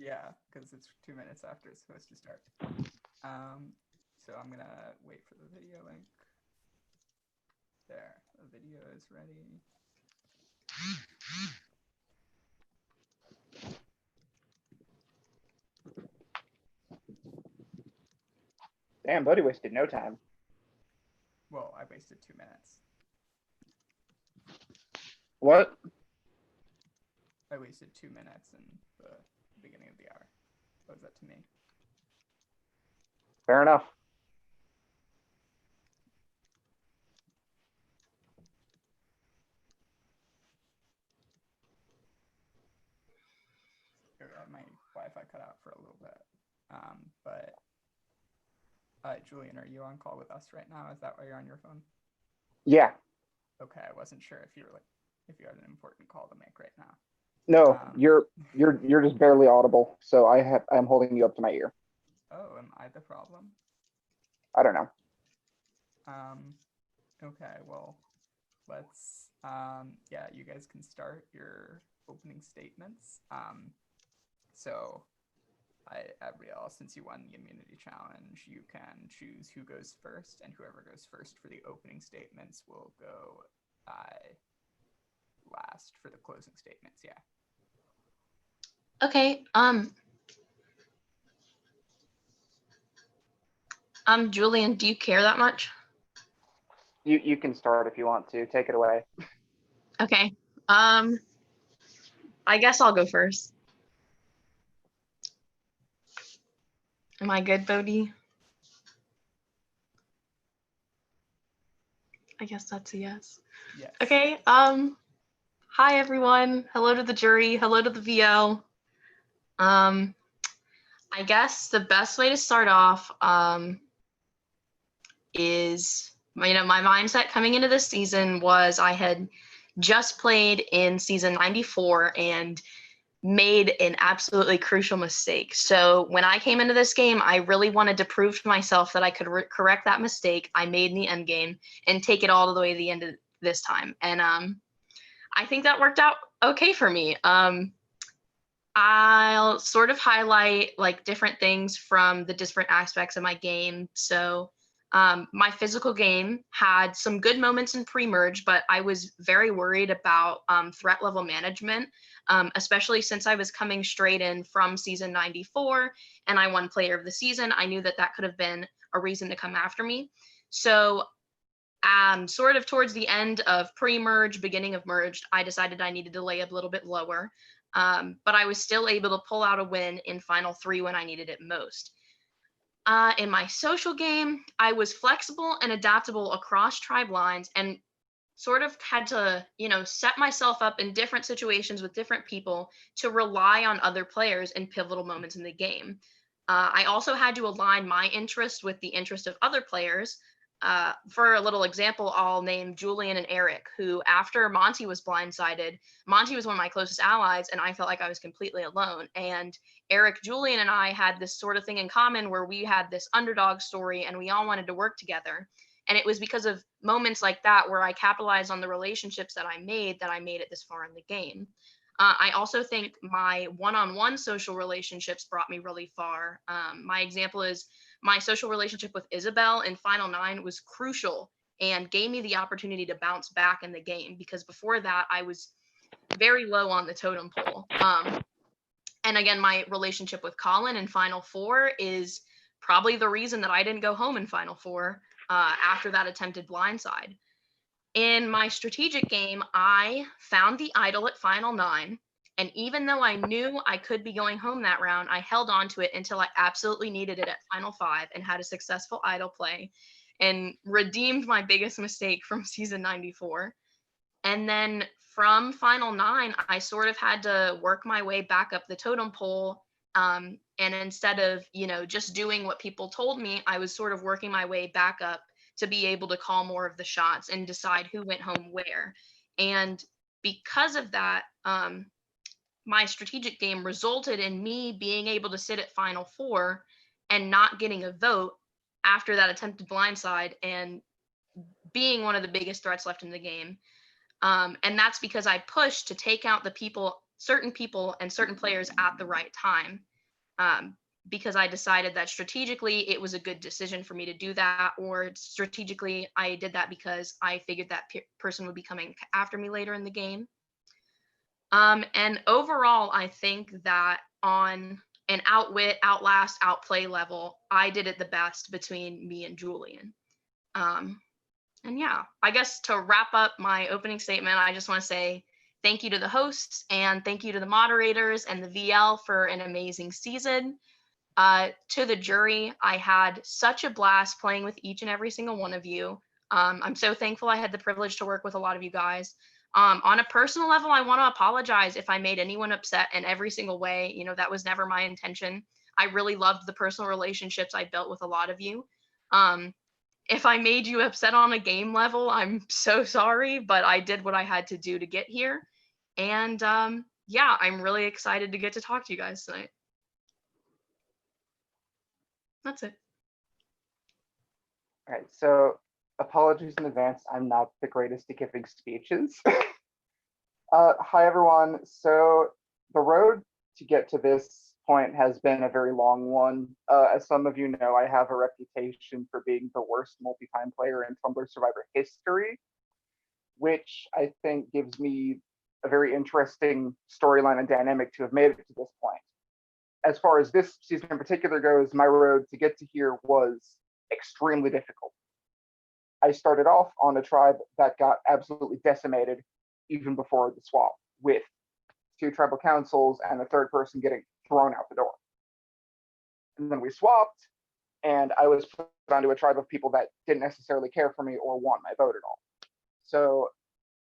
Yeah, because it's 2 minutes after it's supposed to start. So I'm gonna wait for the video link. There, the video is ready. Damn, buddy wasted no time. Well, I wasted 2 minutes. What? I wasted 2 minutes in the beginning of the hour. What was that to me? Fair enough. My Wi-Fi cut out for a little bit. But Julian, are you on call with us right now? Is that why you're on your phone? Yeah. Okay, I wasn't sure if you had an important call to make right now. No, you're just barely audible. So I'm holding you up to my ear. Oh, am I the problem? I don't know. Okay, well, let's yeah, you guys can start your opening statements. So Abrielle, since you won the immunity challenge, you can choose who goes first, and whoever goes first for the opening statements will go last for the closing statements. Yeah. Okay. Julian, do you care that much? You can start if you want to. Take it away. Okay. I guess I'll go first. Am I good, Bodhi? I guess that's a yes. Yes. Okay. Hi everyone. Hello to the jury. Hello to the VO. I guess the best way to start off is, my mindset coming into this season was I had just played in season 94 and made an absolutely crucial mistake. So when I came into this game, I really wanted to prove to myself that I could correct that mistake I made in the end game and take it all the way to the end of this time. And I think that worked out okay for me. I'll sort of highlight like different things from the different aspects of my game. So my physical game had some good moments in pre-merge, but I was very worried about threat level management, especially since I was coming straight in from season 94 and I won player of the season. I knew that could have been a reason to come after me. So sort of towards the end of pre-merge, beginning of merged, I decided I needed to lay a little bit lower. But I was still able to pull out a win in final 3 when I needed it most. In my social game, I was flexible and adaptable across tribe lines and sort of had to, set myself up in different situations with different people to rely on other players in pivotal moments in the game. I also had to align my interest with the interest of other players. For a little example, I'll name Julian and Eric, who after Monty was blindsided, Monty was one of my closest allies, and I felt like I was completely alone. And Eric, Julian, and I had this sort of thing in common where we had this underdog story and we all wanted to work together. And it was because of moments like that where I capitalized on the relationships that I made it this far in the game. I also think my one-on-one social relationships brought me really far. My example is my social relationship with Isabel in Final 9 was crucial and gave me the opportunity to bounce back in the game, because before that I was very low on the totem pole. And again, my relationship with Colin in Final 4 is probably the reason that I didn't go home in Final 4 after that attempted blindside. In my strategic game, I found the idol at Final 9, and even though I knew I could be going home that round, I held on to it until I absolutely needed it at Final 5 and had a successful idol play and redeemed my biggest mistake from season 94. And then from Final 9, I sort of had to work my way back up the totem pole. And instead of, just doing what people told me, I was sort of working my way back up to be able to call more of the shots and decide who went home where. And because of that, my strategic game resulted in me being able to sit at Final 4 and not getting a vote after that attempted blindside and being one of the biggest threats left in the game. And that's because I pushed to take out certain people and certain players at the right time. because I decided that strategically it was a good decision for me to do that, or strategically I did that because I figured that person would be coming after me later in the game. And overall, I think that on an outwit, outlast, outplay level, I did it the best between me and Julian. And yeah, I guess to wrap up my opening statement, I just want to say thank you to the hosts and thank you to the moderators and the VL for an amazing season. To the jury, I had such a blast playing with each and every single one of you. I'm so thankful I had the privilege to work with a lot of you guys. On a personal level, I want to apologize if I made anyone upset in every single way. You know, that was never my intention. I really loved the personal relationships I built with a lot of you. If I made you upset on a game level, I'm so sorry, but I did what I had to do to get here. And yeah, I'm really excited to get to talk to you guys tonight. That's it. All right, so apologies in advance. I'm not the greatest at giving speeches. Hi, everyone. So the road to get to this point has been a very long one. As some of you know, I have a reputation for being the worst multi-time player in Tumblr Survivor history, which I think gives me a very interesting storyline and dynamic to have made it to this point. As far as this season in particular goes, my road to get to here was extremely difficult. I started off on a tribe that got absolutely decimated even before the swap, with 2 tribal councils and the 3rd person getting thrown out the door. And then we swapped, and I was put onto a tribe of people that didn't necessarily care for me or want my vote at all. So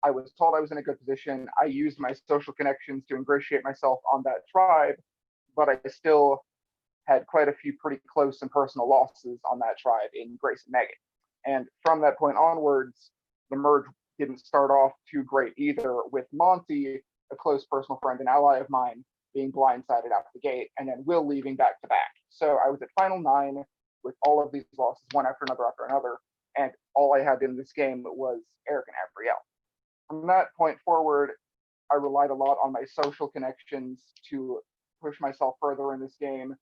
I was told I was in a good position. I used my social connections to ingratiate myself on that tribe, but I still had quite a few pretty close and personal losses on that tribe in Grace and Megan. And from that point onwards, the merge didn't start off too great either, with Monty, a close personal friend and ally of mine, being blindsided out the gate, and then Will leaving back to back. So I was at final 9 with all of these losses, one after another, and all I had in this game was Eric and Abrielle. From that point forward, I relied a lot on my social connections to push myself further in this game,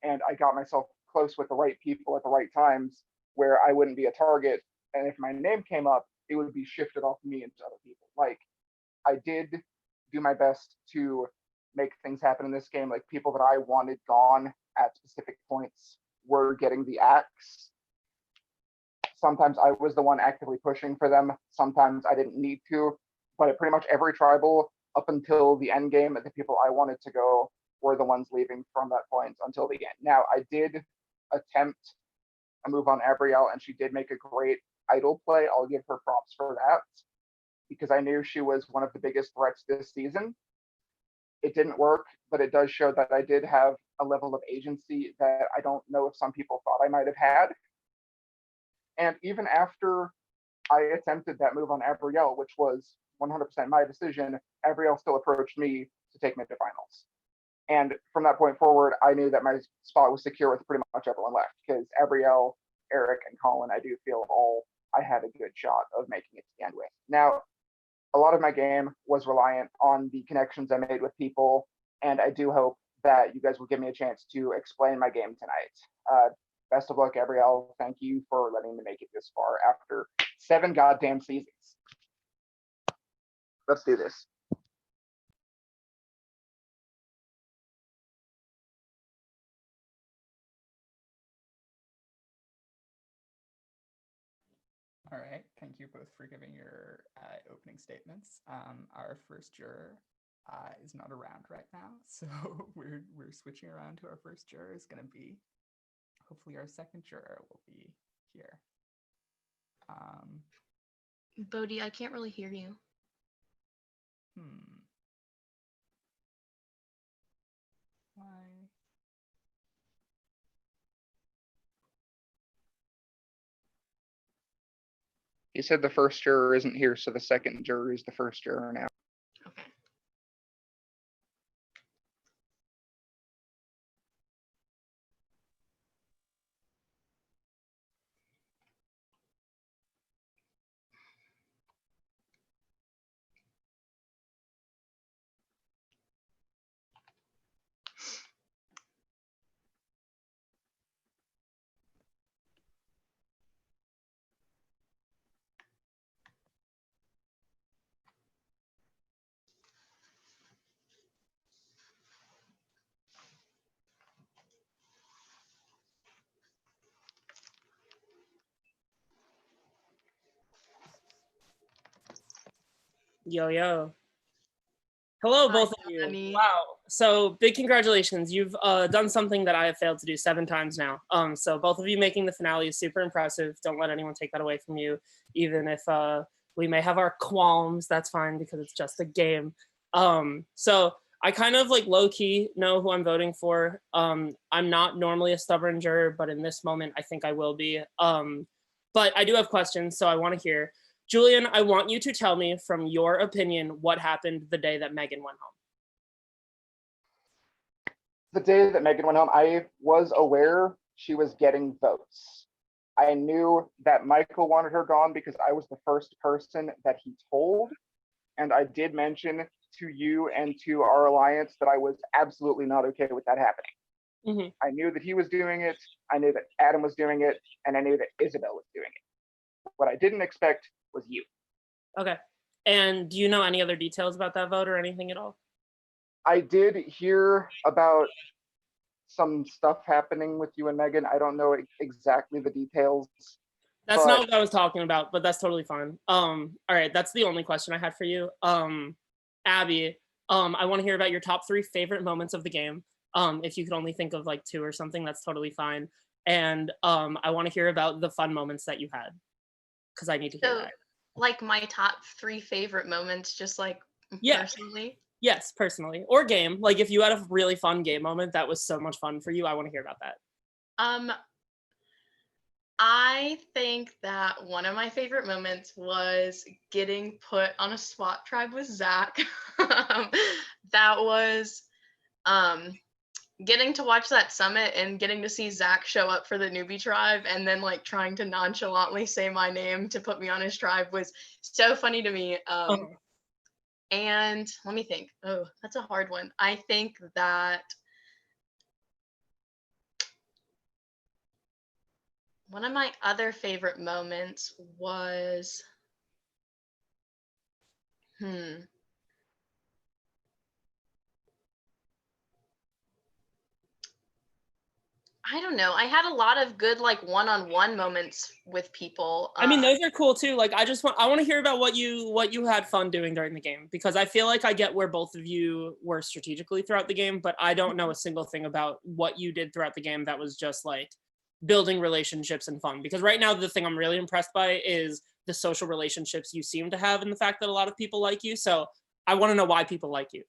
and I got myself close with the right people at the right times where I wouldn't be a target, and if my name came up, it would be shifted off me into other people. Like, I did do my best to make things happen in this game. Like, people that I wanted gone at specific points were getting the axe. Sometimes I was the one actively pushing for them. Sometimes I didn't need to, but at pretty much every tribal up until the end game, the people I wanted to go were the ones leaving from that point until the end. Now, I did attempt a move on Abrielle, and she did make a great idol play. I'll give her props for that, because I knew she was one of the biggest threats this season. It didn't work, but it does show that I did have a level of agency that I don't know if some people thought I might have had. And even after I attempted that move on Abrielle, which was 100% my decision, Abrielle still approached me to take me to finals. And from that point forward, I knew that my spot was secure with pretty much everyone left, because Abrielle, Eric, and Colin, I do feel all I had a good shot of making it to the end with. Now, a lot of my game was reliant on the connections I made with people, and I do hope that you guys will give me a chance to explain my game tonight. Best of luck, Abrielle. Thank you for letting me make it this far after 7 goddamn seasons. Let's do this. All right, thank you both for giving your opening statements. Our first juror is not around right now, so we're switching around to our first juror. Is going to be, hopefully our second juror will be here. Bodhi, I can't really hear you. Why? He said the first juror isn't here, so the second juror is the first juror now. Okay. Yo, yo. Hello, both of you. Johnny. Wow. So big congratulations. You've done something that I have failed to do 7 times now. So both of you making the finale is super impressive. Don't let anyone take that away from you, even if we may have our qualms. That's fine because it's just a game. So I kind of like low key know who I'm voting for. I'm not normally a stubborn juror, but in this moment, I think I will be. But I do have questions, so I want to hear. Julian, I want you to tell me from your opinion what happened the day that Megan went home. The day that Megan went home, I was aware she was getting votes. I knew that Michael wanted her gone because I was the first person that he told. And I did mention to you and to our alliance that I was absolutely not okay with that happening. Mm-hmm. I knew that he was doing it. I knew that Adam was doing it. And I knew that Isabel was doing it. What I didn't expect was you. Okay. And do you know any other details about that vote or anything at all? I did hear about some stuff happening with you and Megan. I don't know exactly the details. That's not what I was talking about, but that's totally fine. All right, that's the only question I had for you. Abby, I want to hear about your top 3 favorite moments of the game. If you could only think of like 2 or something, that's totally fine. And I want to hear about the fun moments that you had, because I need to hear that. Like my top 3 favorite moments, just like personally? Yes, personally. Or game. Like if you had a really fun game moment that was so much fun for you, I want to hear about that. I think that one of my favorite moments was getting put on a SWAT tribe with Zach. That was getting to watch that summit and getting to see Zach show up for the newbie tribe and then like trying to nonchalantly say my name to put me on his tribe was so funny to me. And let me think. Oh, that's a hard one. I think that one of my other favorite moments was, I don't know. I had a lot of good like one-on-one moments with people. I mean, those are cool too. Like I want to hear about what you had fun doing during the game, because I feel like I get where both of you were strategically throughout the game, but I don't know a single thing about what you did throughout the game that was just like building relationships and fun. Because right now the thing I'm really impressed by is the social relationships you seem to have and the fact that a lot of people like you. So I want to know why people like you.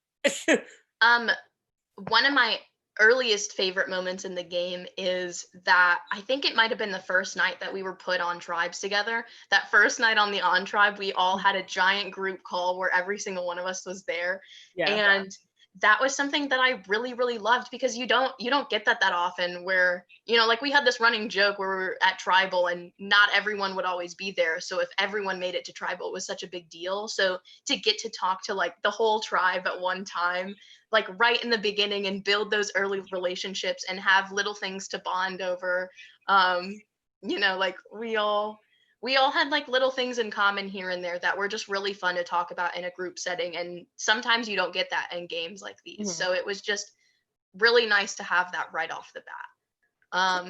One of my earliest favorite moments in the game is that I think it might have been the first night that we were put on tribes together. That first night on the on tribe, we all had a giant group call where every single one of us was there. And that was something that I really, really loved, because you don't get that often where, you know, like we had this running joke where we were at tribal and not everyone would always be there. So if everyone made it to tribal, it was such a big deal. So to get to talk to like the whole tribe at one time, like right in the beginning, and build those early relationships and have little things to bond over. You know, like we all had like little things in common here and there that were just really fun to talk about in a group setting. And sometimes you don't get that in games like these. So it was just really nice to have that right off the bat.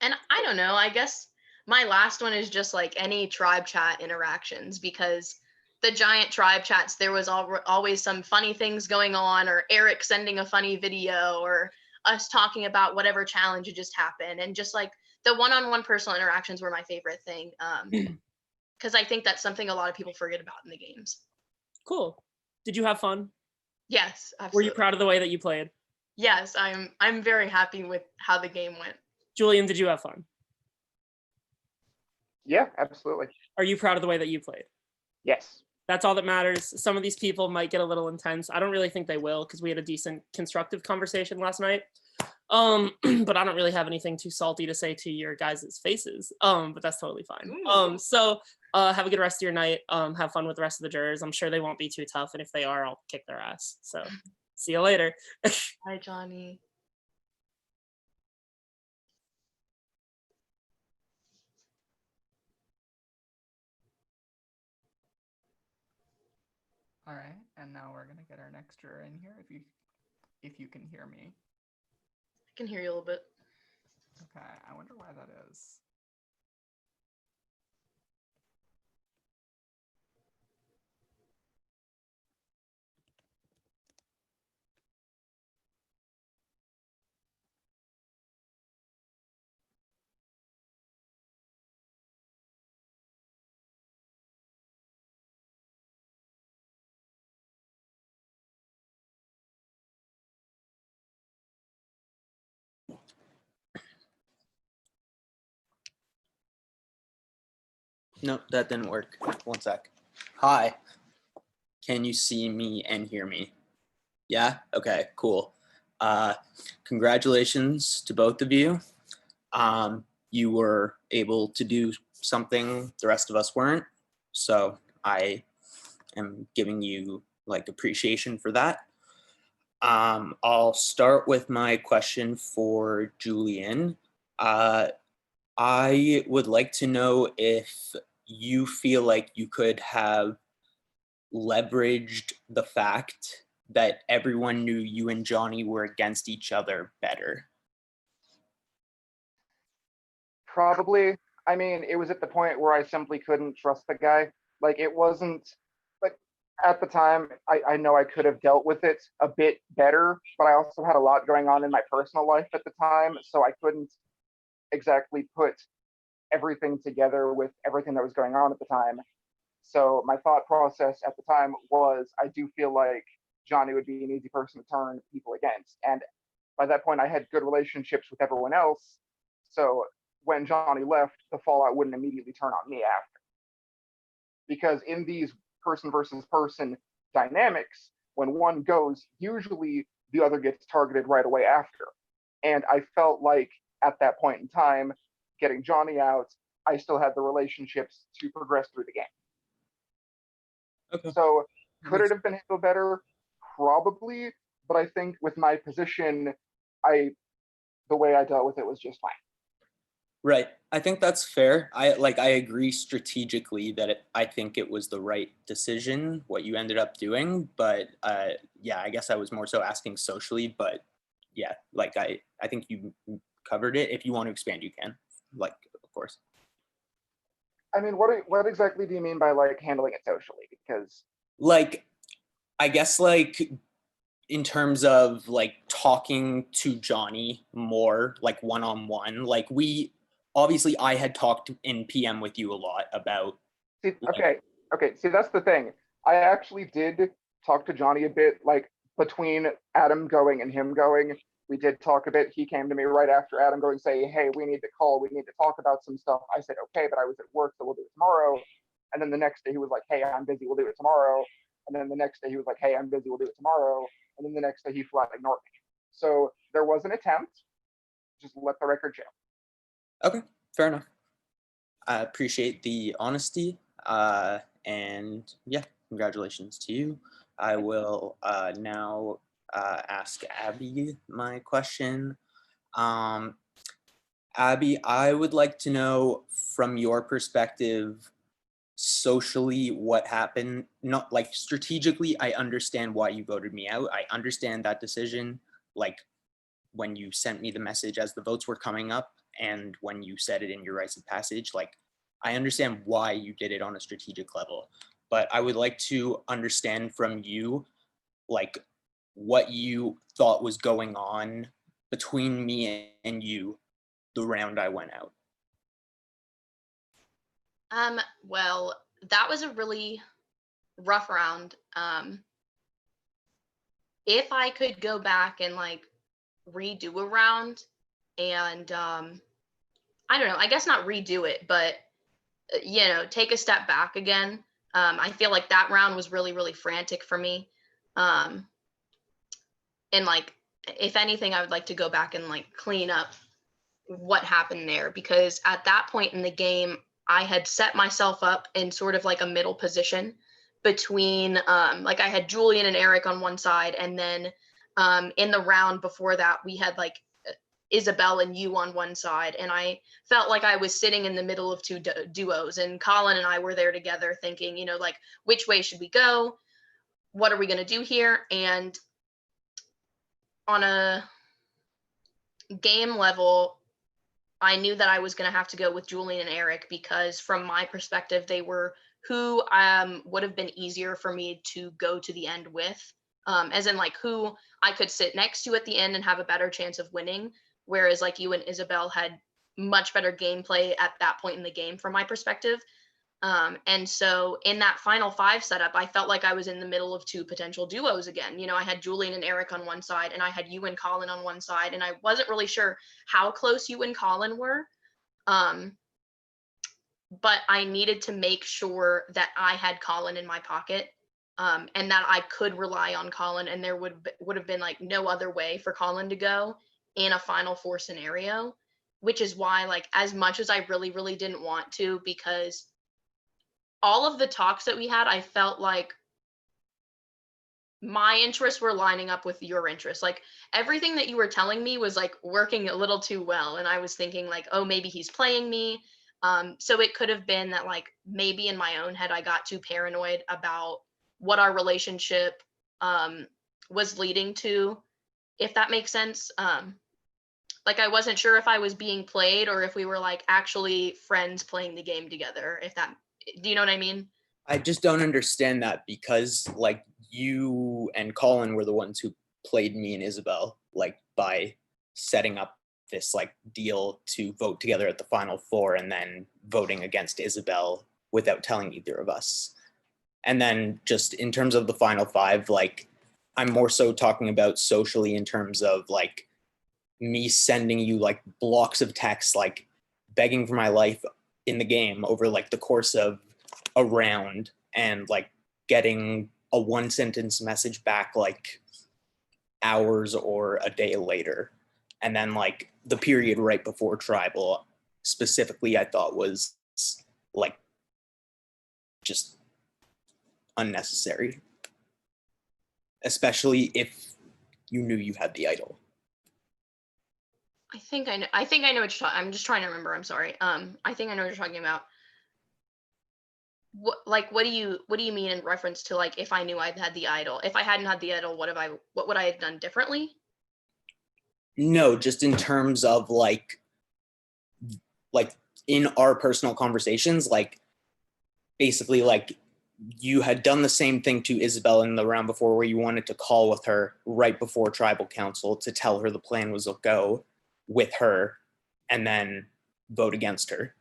And I don't know, I guess my last one is just like any tribe chat interactions, because the giant tribe chats, there was always some funny things going on, or Eric sending a funny video, or us talking about whatever challenge had just happened. And just like the one-on-one personal interactions were my favorite thing, because I think that's something a lot of people forget about in the games. Cool. Did you have fun? Yes, absolutely. Were you proud of the way that you played? Yes, I'm very happy with how the game went. Julian, did you have fun? Yeah, absolutely. Are you proud of the way that you played? Yes. That's all that matters. Some of these people might get a little intense. I don't really think they will, because we had a decent constructive conversation last night. But I don't really have anything too salty to say to your guys' faces. But that's totally fine. So have a good rest of your night. Have fun with the rest of the jurors. I'm sure they won't be too tough, and if they are, I'll kick their ass. So see you later. Bye, Johnny. All right, and now we're gonna get our next juror in here. If you can hear me. I can hear you a little bit. Okay, I wonder why that is. No, that didn't work. One sec. Hi. Can you see me and hear me? Yeah? Okay, cool. Congratulations to both of you. You were able to do something the rest of us weren't. So I am giving you like appreciation for that. I'll start with my question for Julian. I would like to know if you feel like you could have leveraged the fact that everyone knew you and Johnny were against each other better. Probably. I mean, it was at the point where I simply couldn't trust the guy. Like, it wasn't like at the time, I know I could have dealt with it a bit better, but I also had a lot going on in my personal life at the time, so I couldn't exactly put everything together with everything that was going on at the time. So my thought process at the time was I do feel like Johnny would be an easy person to turn people against. And by that point, I had good relationships with everyone else. So when Johnny left, the fallout wouldn't immediately turn on me after. Because in these person versus person dynamics, when one goes, usually the other gets targeted right away after. And I felt like at that point in time, getting Johnny out, I still had the relationships to progress through the game. Okay. So could it have been handled better? Probably, but I think with my position, the way I dealt with it was just fine. Right. I think that's fair. I agree strategically that I think it was the right decision, what you ended up doing. But yeah, I guess I was more so asking socially. But yeah, like I think you covered it. If you want to expand, you can. Like, of course. I mean, what exactly do you mean by like handling it socially? Because like, I guess like in terms of like talking to Johnny more, like one-on-one, like obviously I had talked in PM with you a lot about. see, okay. See, that's the thing. I actually did talk to Johnny a bit, like between Adam going and him going. We did talk a bit. He came to me right after Adam going, say, "Hey, we need to call. We need to talk about some stuff." I said, "Okay," but I was at work, so we'll do it tomorrow. And then the next day he was like, "Hey, I'm busy. We'll do it tomorrow." And then the next day he was like, "Hey, I'm busy. We'll do it tomorrow." And then the next day he flat ignored me. So there was an attempt. Just let the record show. Okay, fair enough. I appreciate the honesty. And yeah, congratulations to you. I will now ask Abby my question. Abby, I would like to know from your perspective, socially, what happened. Not like strategically, I understand why you voted me out. I understand that decision. Like when you sent me the message as the votes were coming up and when you said it in your rites of passage, like I understand why you did it on a strategic level, but I would like to understand from you, like what you thought was going on between me and you the round I went out. Well, that was a really rough round. If I could go back and like redo a round and I don't know, I guess not redo it, but take a step back again. I feel like that round was really, really frantic for me. And like, if anything, I would like to go back and like clean up what happened there, because at that point in the game, I had set myself up in sort of like a middle position between like I had Julian and Eric on one side, and then in the round before that we had like Isabel and you on one side, and I felt like I was sitting in the middle of two duos, and Colin and I were there together thinking, like, which way should we go? What are we going to do here? And on a game level, I knew that I was going to have to go with Julian and Eric because from my perspective, they were who would have been easier for me to go to the end with, as in like who I could sit next to at the end and have a better chance of winning. Whereas like you and Isabel had much better gameplay at that point in the game from my perspective. And so in that final five setup, I felt like I was in the middle of two potential duos again. I had Julian and Eric on one side, and I had you and Colin on one side, and I wasn't really sure how close you and Colin were. but I needed to make sure that I had Colin in my pocket, and that I could rely on Colin, and there would have been like no other way for Colin to go in a Final Four scenario, which is why, like, as much as I really, really didn't want to, because all of the talks that we had, I felt like my interests were lining up with your interests. Like, everything that you were telling me was like working a little too well, and I was thinking like, oh, maybe he's playing me. So it could have been that, like, maybe in my own head I got too paranoid about what our relationship was leading to, if that makes sense. Like, I wasn't sure if I was being played or if we were like actually friends playing the game together. If that, do you know what I mean? I just don't understand that, because like you and Colin were the ones who played me and Isabel, like by setting up this like deal to vote together at the Final Four and then voting against Isabel without telling either of us. And then just in terms of the Final Five, like I'm more so talking about socially in terms of like me sending you like blocks of text, like begging for my life in the game over like the course of a round, and like getting a 1-sentence message back like hours or a day later. And then like the period right before tribal specifically, I thought was like just unnecessary, especially if you knew you had the idol. I think I know what you're talking. I'm just trying to remember. I'm sorry. I think I know what you're talking about. What do you mean in reference to like if I knew I'd had the idol? If I hadn't had the idol, what would I have done differently? No, just in terms of like in our personal conversations, like basically like you had done the same thing to Isabel in the round before, where you wanted to call with her right before tribal council to tell her the plan was to go with her and then vote against her.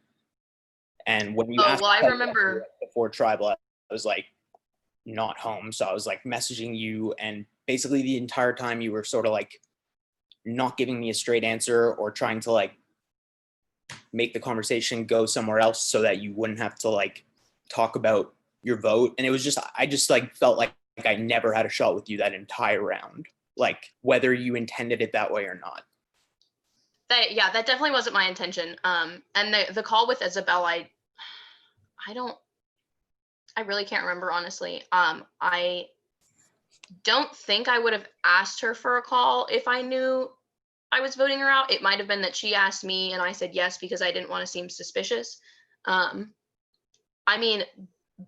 And when you asked well, I remember before tribal, I was like not home. So I was like messaging you, and basically the entire time you were sort of like not giving me a straight answer or trying to like make the conversation go somewhere else so that you wouldn't have to like talk about your vote. And it was just, I just like felt like I never had a shot with you that entire round, like whether you intended it that way or not. that definitely wasn't my intention. And the call with Isabel, I really can't remember, honestly. I don't think I would have asked her for a call if I knew I was voting her out. It might have been that she asked me and I said yes because I didn't want to seem suspicious. I mean,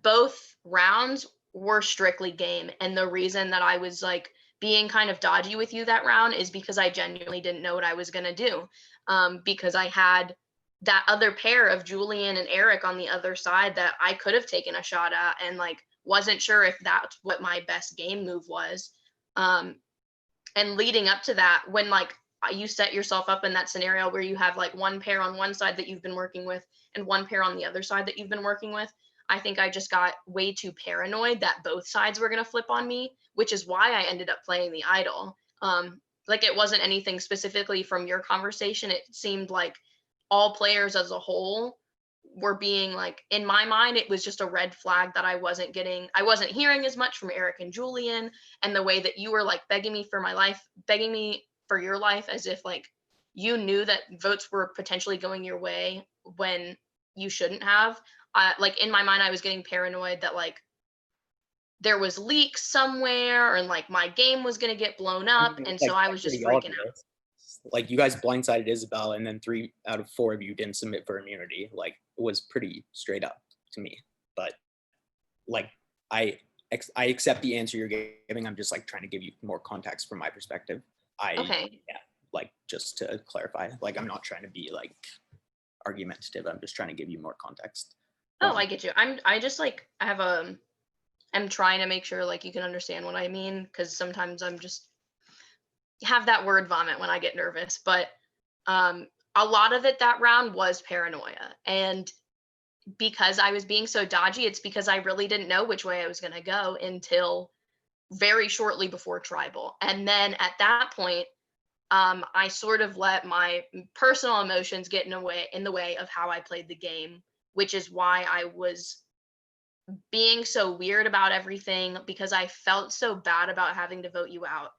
both rounds were strictly game, and the reason that I was like being kind of dodgy with you that round is because I genuinely didn't know what I was gonna do, because I had that other pair of Julian and Eric on the other side that I could have taken a shot at, and like wasn't sure if that's what my best game move was. And leading up to that, when like you set yourself up in that scenario where you have like one pair on one side that you've been working with and one pair on the other side that you've been working with, I think I just got way too paranoid that both sides were going to flip on me, which is why I ended up playing the idol. Like, it wasn't anything specifically from your conversation. It seemed like all players as a whole were being like, in my mind, it was just a red flag that I wasn't hearing as much from Eric and Julian, and the way that you were like begging me for my life, begging me for your life, as if like you knew that votes were potentially going your way when you shouldn't have. Like, in my mind, I was getting paranoid that like there was leaks somewhere, and like my game was going to get blown up. And so I was just freaking out. Like, you guys blindsided Isabel, and then 3 out of 4 of you didn't submit for immunity. Like, it was pretty straight up to me. But like, I accept the answer you're giving. I'm just like trying to give you more context from my perspective. Okay. Yeah, like, just to clarify, like, I'm not trying to be like argumentative. I'm just trying to give you more context. Oh, I get you. I just like I'm trying to make sure like you can understand what I mean, because sometimes I'm just have that word vomit when I get nervous. But a lot of it that round was paranoia, and because I was being so dodgy, it's because I really didn't know which way I was going to go until very shortly before tribal. And then at that point, I sort of let my personal emotions get in the way of how I played the game which is why I was being so weird about everything, because I felt so bad about having to vote you out.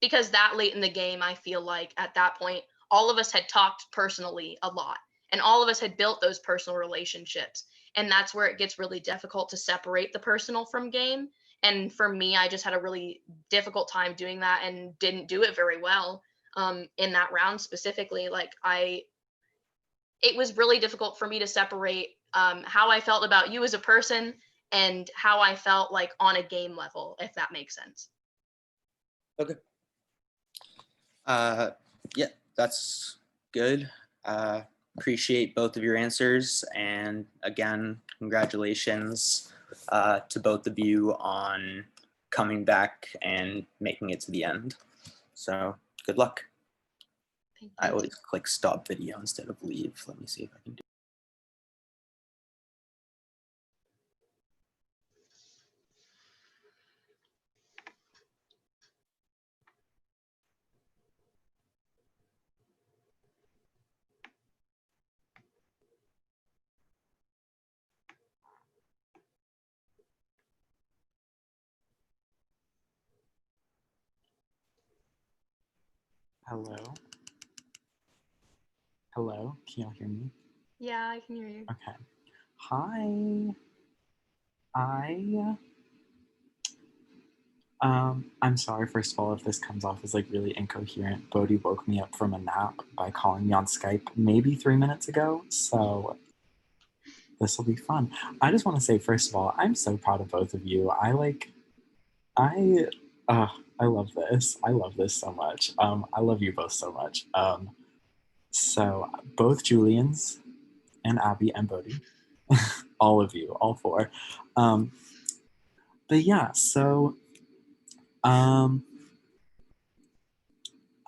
Because that late in the game, I feel like at that point, all of us had talked personally a lot, and all of us had built those personal relationships. And that's where it gets really difficult to separate the personal from game. And for me, I just had a really difficult time doing that and didn't do it very well in that round specifically. Like it was really difficult for me to separate how I felt about you as a person and how I felt like on a game level, if that makes sense. Okay. Yeah, that's good. Appreciate both of your answers. And again, congratulations to both of you on coming back and making it to the end. So good luck. Thank you. I always click stop video instead of leave. Let me see if I can do. Hello? Hello? Can y'all hear me? Yeah, I can hear you. Okay. Hi. I'm sorry, first of all, if this comes off as like really incoherent. Bodhi woke me up from a nap by calling me on Skype maybe 3 minutes ago, so this will be fun. I just want to say, first of all, I'm so proud of both of you. I love this. I love this so much. I love you both so much. So both Julians and Abby and Bodhi, all of you, all four. But yeah, so, oh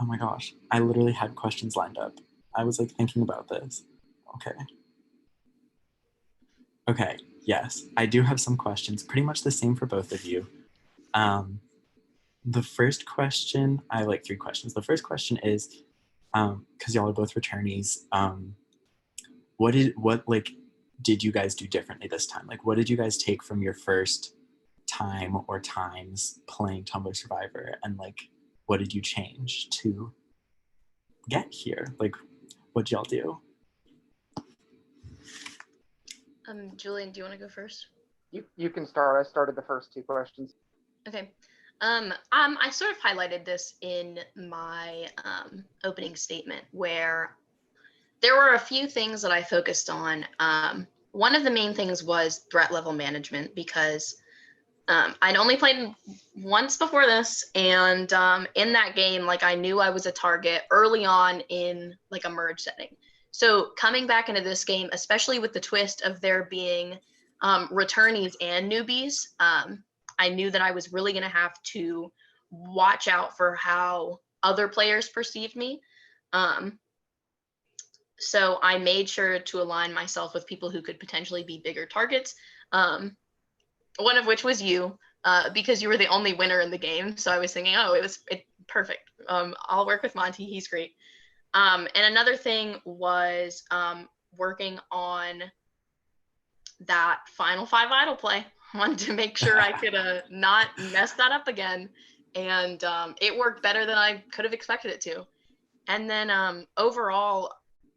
my gosh, I literally had questions lined up. I was like thinking about this. Okay, yes, I do have some questions, pretty much the same for both of you. The first question, I have like 3 questions. The first question is, because y'all are both returnees, what did you guys do differently this time? Like, what did you guys take from your first time or times playing Tumblr Survivor, and like, what did you change to get here? Like, what'd y'all do? Julian, do you want to go first? You can start. I started the first 2 questions. Okay. I sort of highlighted this in my opening statement, where there were a few things that I focused on. One of the main things was threat level management, because I'd only played once before this, and in that game, like, I knew I was a target early on in like a merge setting. So coming back into this game, especially with the twist of there being returnees and newbies, I knew that I was really going to have to watch out for how other players perceived me. So I made sure to align myself with people who could potentially be bigger targets. One of which was you, because you were the only winner in the game. So I was thinking, oh, it perfect. I'll work with Monty. He's great. And another thing was working on that final 5 idle play. Wanted to make sure I could not mess that up again. And it worked better than I could have expected it to. And then overall,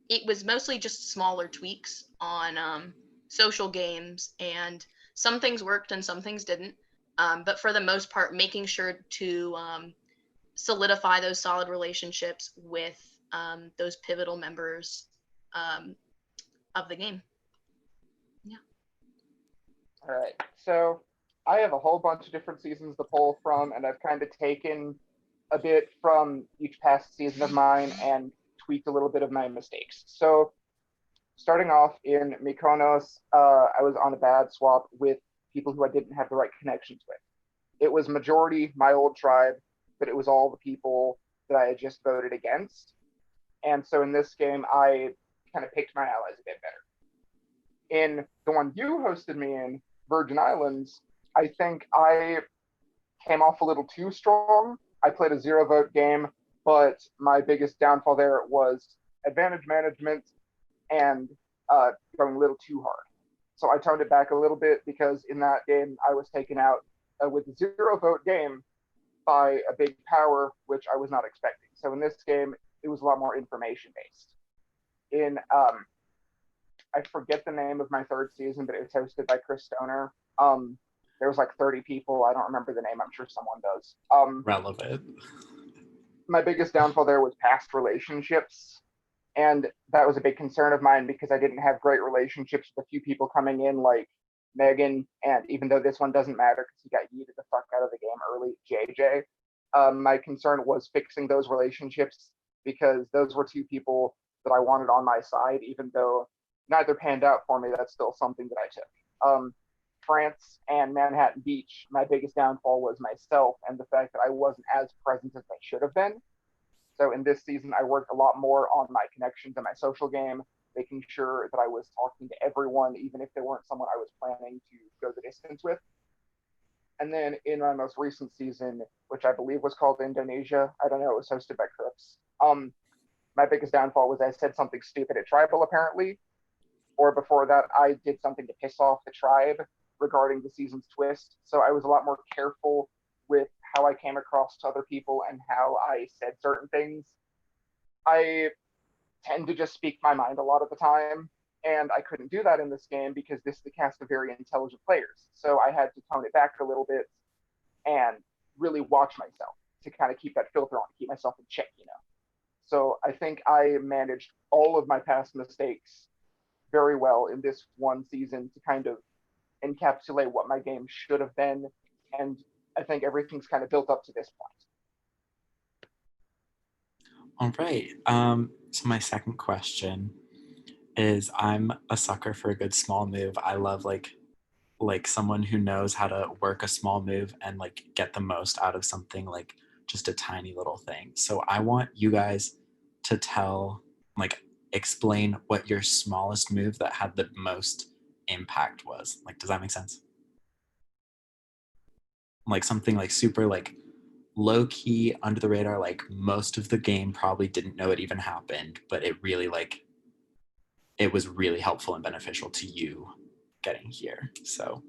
it was mostly just smaller tweaks on social games, and some things worked and some things didn't. But for the most part, making sure to solidify those solid relationships with those pivotal members of the game. Yeah. All right. So I have a whole bunch of different seasons to pull from, and I've kind of taken a bit from each past season of mine and tweaked a little bit of my mistakes. So starting off in Mykonos, I was on a bad swap with people who I didn't have the right connections with. It was majority my old tribe, but it was all the people that I had just voted against. And so in this game, I kind of picked my allies a bit better. In the one you hosted me in, Virgin Islands, I think I came off a little too strong. I played a 0 vote game, but my biggest downfall there was advantage management and going a little too hard. So I toned it back a little bit because in that game I was taken out with a 0-vote game by a big power, which I was not expecting. So in this game, it was a lot more information based. In I forget the name of my third season, but it was hosted by Chris Stoner. There was like 30 people. I don't remember the name. I'm sure someone does. Relevant. My biggest downfall there was past relationships. And that was a big concern of mine because I didn't have great relationships with a few people coming in, like Megan. And even though this one doesn't matter because he got yeeted the fuck out of the game early, JJ, my concern was fixing those relationships because those were two people that I wanted on my side, even though neither panned out for me. That's still something that I took. France and Manhattan Beach, my biggest downfall was myself and the fact that I wasn't as present as I should have been. So in this season, I worked a lot more on my connections and my social game, making sure that I was talking to everyone, even if they weren't someone I was planning to go the distance with. And then in my most recent season, which I believe was called Indonesia, I don't know, it was hosted by Crooks. My biggest downfall was I said something stupid at Tribal, apparently. Or before that, I did something to piss off the tribe regarding the season's twist. So I was a lot more careful with how I came across to other people and how I said certain things. I tend to just speak my mind a lot of the time, and I couldn't do that in this game because this is the cast of very intelligent players. So I had to tone it back a little bit and really watch myself to kind of keep that filter on, keep myself in check, you know. So I think I managed all of my past mistakes very well in this one season to kind of encapsulate what my game should have been. And I think everything's kind of built up to this point. All right. So my second question is, I'm a sucker for a good small move. I love like someone who knows how to work a small move and like get the most out of something, like just a tiny little thing. So I want you guys to explain what your smallest move that had the most impact was. Like, does that make sense? Like something like super like low key, under the radar, like most of the game probably didn't know it even happened, but it really it was really helpful and beneficial to you getting here. So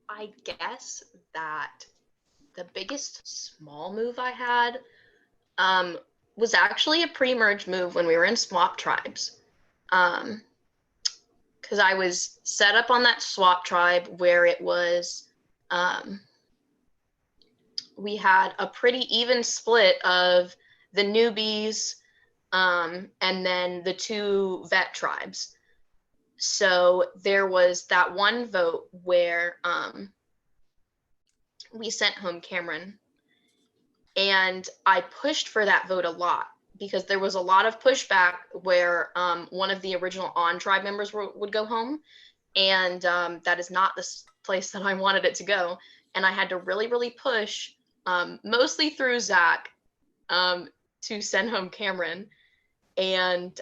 I guess that the biggest small move I had was actually a pre-merge move when we were in swap tribes. Because I was set up on that swap tribe where it was, we had a pretty even split of the newbies and then the two vet tribes. So there was that one vote where we sent home Cameron, and I pushed for that vote a lot because there was a lot of pushback where one of the original on tribe members would go home, and that is not the place that I wanted it to go. And I had to really, really push, mostly through Zach, to send home Cameron. And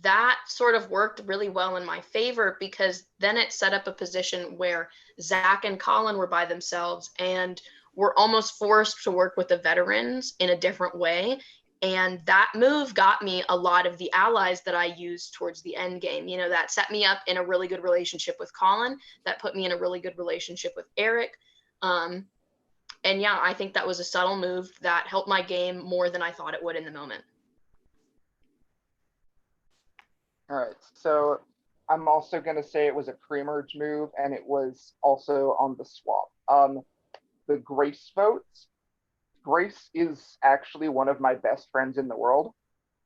that sort of worked really well in my favor because then it set up a position where Zach and Colin were by themselves and were almost forced to work with the veterans in a different way. And that move got me a lot of the allies that I used towards the end game. You know, that set me up in a really good relationship with Colin. That put me in a really good relationship with Eric. And yeah, I think that was a subtle move that helped my game more than I thought it would in the moment. All right, so I'm also going to say it was a pre-merge move, and it was also on the swap. The Grace votes. Grace is actually one of my best friends in the world.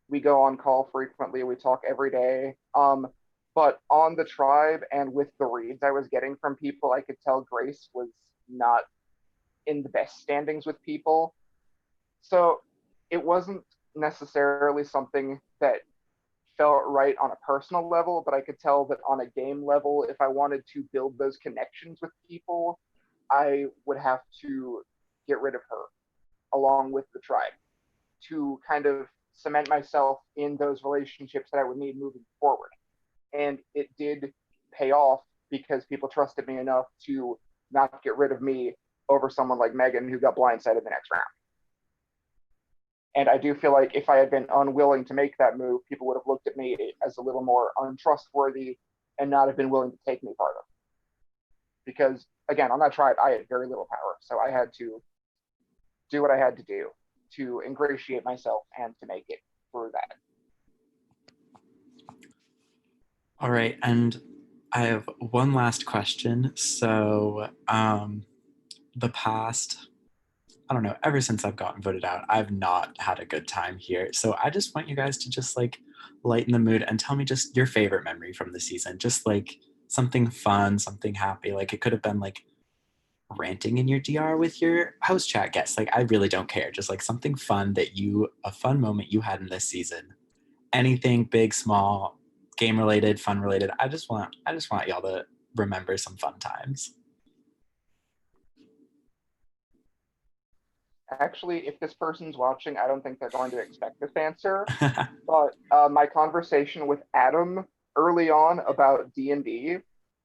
We go on call frequently. We talk every day. But on the tribe and with the reads I was getting from people, I could tell Grace was not in the best standings with people. So it wasn't necessarily something that felt right on a personal level, but I could tell that on a game level, if I wanted to build those connections with people, I would have to get rid of her along with the tribe to kind of cement myself in those relationships that I would need moving forward. And it did pay off because people trusted me enough to not get rid of me over someone like Megan who got blindsided the next round. And I do feel like if I had been unwilling to make that move, people would have looked at me as a little more untrustworthy and not have been willing to take me farther. Because again, on that tribe, I had very little power. So I had to do what I had to do to ingratiate myself and to make it through that. All right, and I have one last question. So the past, I don't know, ever since I've gotten voted out, I've not had a good time here. So I just want you guys to just like lighten the mood and tell me just your favorite memory from the season. Just like something fun, something happy. Like it could have been like ranting in your DR with your house chat guests. Like I really don't care. Just like something fun a fun moment you had in this season. Anything big, small, game related, fun related. I just want y'all to remember some fun times. Actually, if this person's watching, I don't think they're going to expect this answer. But my conversation with Adam early on about D&D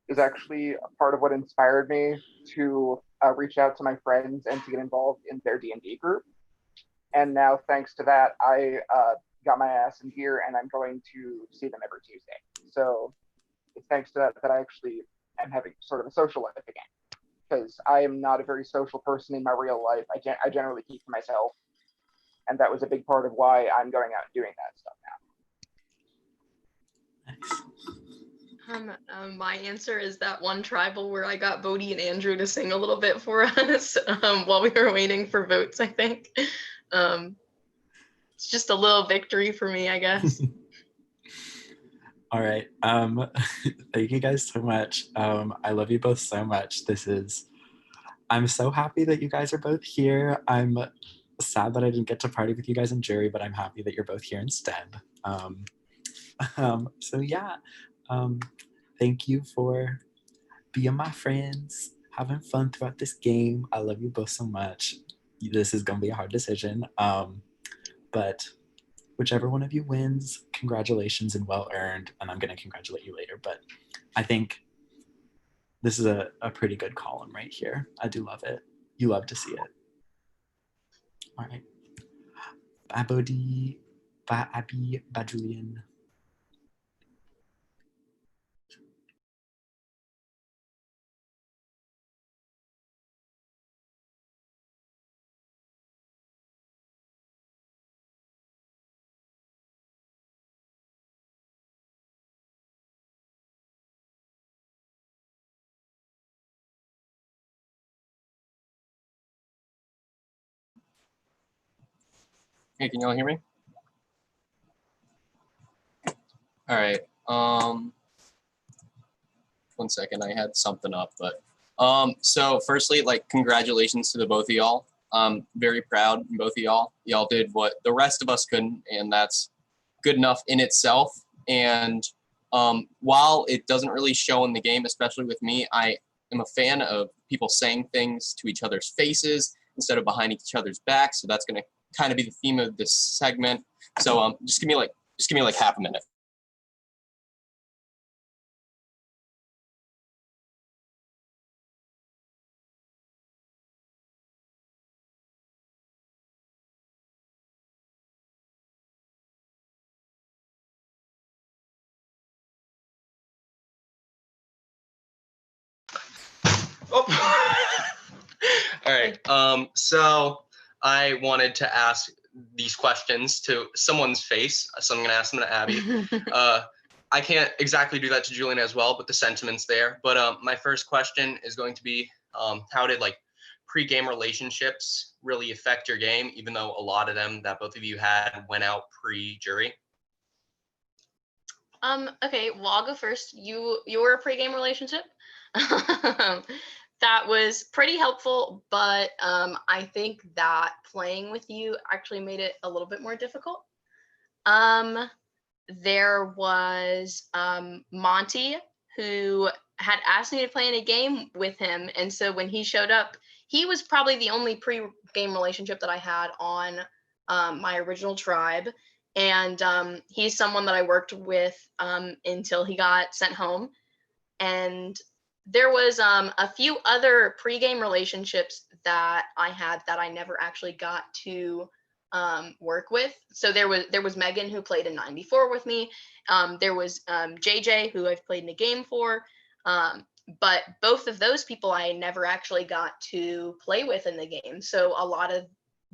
is actually a part of what inspired me to reach out to my friends and to get involved in their D&D group. And now, thanks to that, I got my ass in gear and I'm going to see them every Tuesday. So it's thanks to that I actually am having sort of a social life again. Because I am not a very social person in my real life. I generally keep to myself. And that was a big part of why I'm going out and doing that stuff now. My answer is that one tribal where I got Bodhi and Andrew to sing a little bit for us while we were waiting for votes, I think. It's just a little victory for me, I guess. All right. Thank you guys so much. I love you both so much. I'm so happy that you guys are both here. I'm sad that I didn't get to party with you guys in jury, but I'm happy that you're both here instead. So yeah, thank you for being my friends, having fun throughout this game. I love you both so much. This is gonna be a hard decision, but whichever one of you wins, congratulations and well earned. And I'm gonna congratulate you later, but I think this is a pretty good column right here. I do love it. You love to see it. All right. Bye, Bodhi. Bye, Abby. Bye, Julian. Hey, can y'all hear me? All right. 1 second, I had something up, but so firstly, like, congratulations to the both of y'all. I'm very proud of both of y'all. Y'all did what the rest of us couldn't, and that's good enough in itself. And while it doesn't really show in the game, especially with me, I am a fan of people saying things to each other's faces instead of behind each other's backs. So that's going to kind of be the theme of this segment. So just give me like half a minute. Oh. All right. So I wanted to ask these questions to someone's face. So I'm going to ask them to Abby. I can't exactly do that to Julian as well, but the sentiment's there. But my first question is going to be, how did like pre-game relationships really affect your game, even though a lot of them that both of you had went out pre-jury? Okay, well, I'll go first. You were a pre-game relationship. That was pretty helpful, but I think that playing with you actually made it a little bit more difficult. There was Monty, who had asked me to play in a game with him, and so when he showed up, he was probably the only pre-game relationship that I had on my original tribe. And he's someone that I worked with until he got sent home. And there was a few other pregame relationships that I had that I never actually got to work with. So there was Megan, who played in 94 with me. There was JJ, who I've played in a game for. But both of those people I never actually got to play with in the game. So a lot of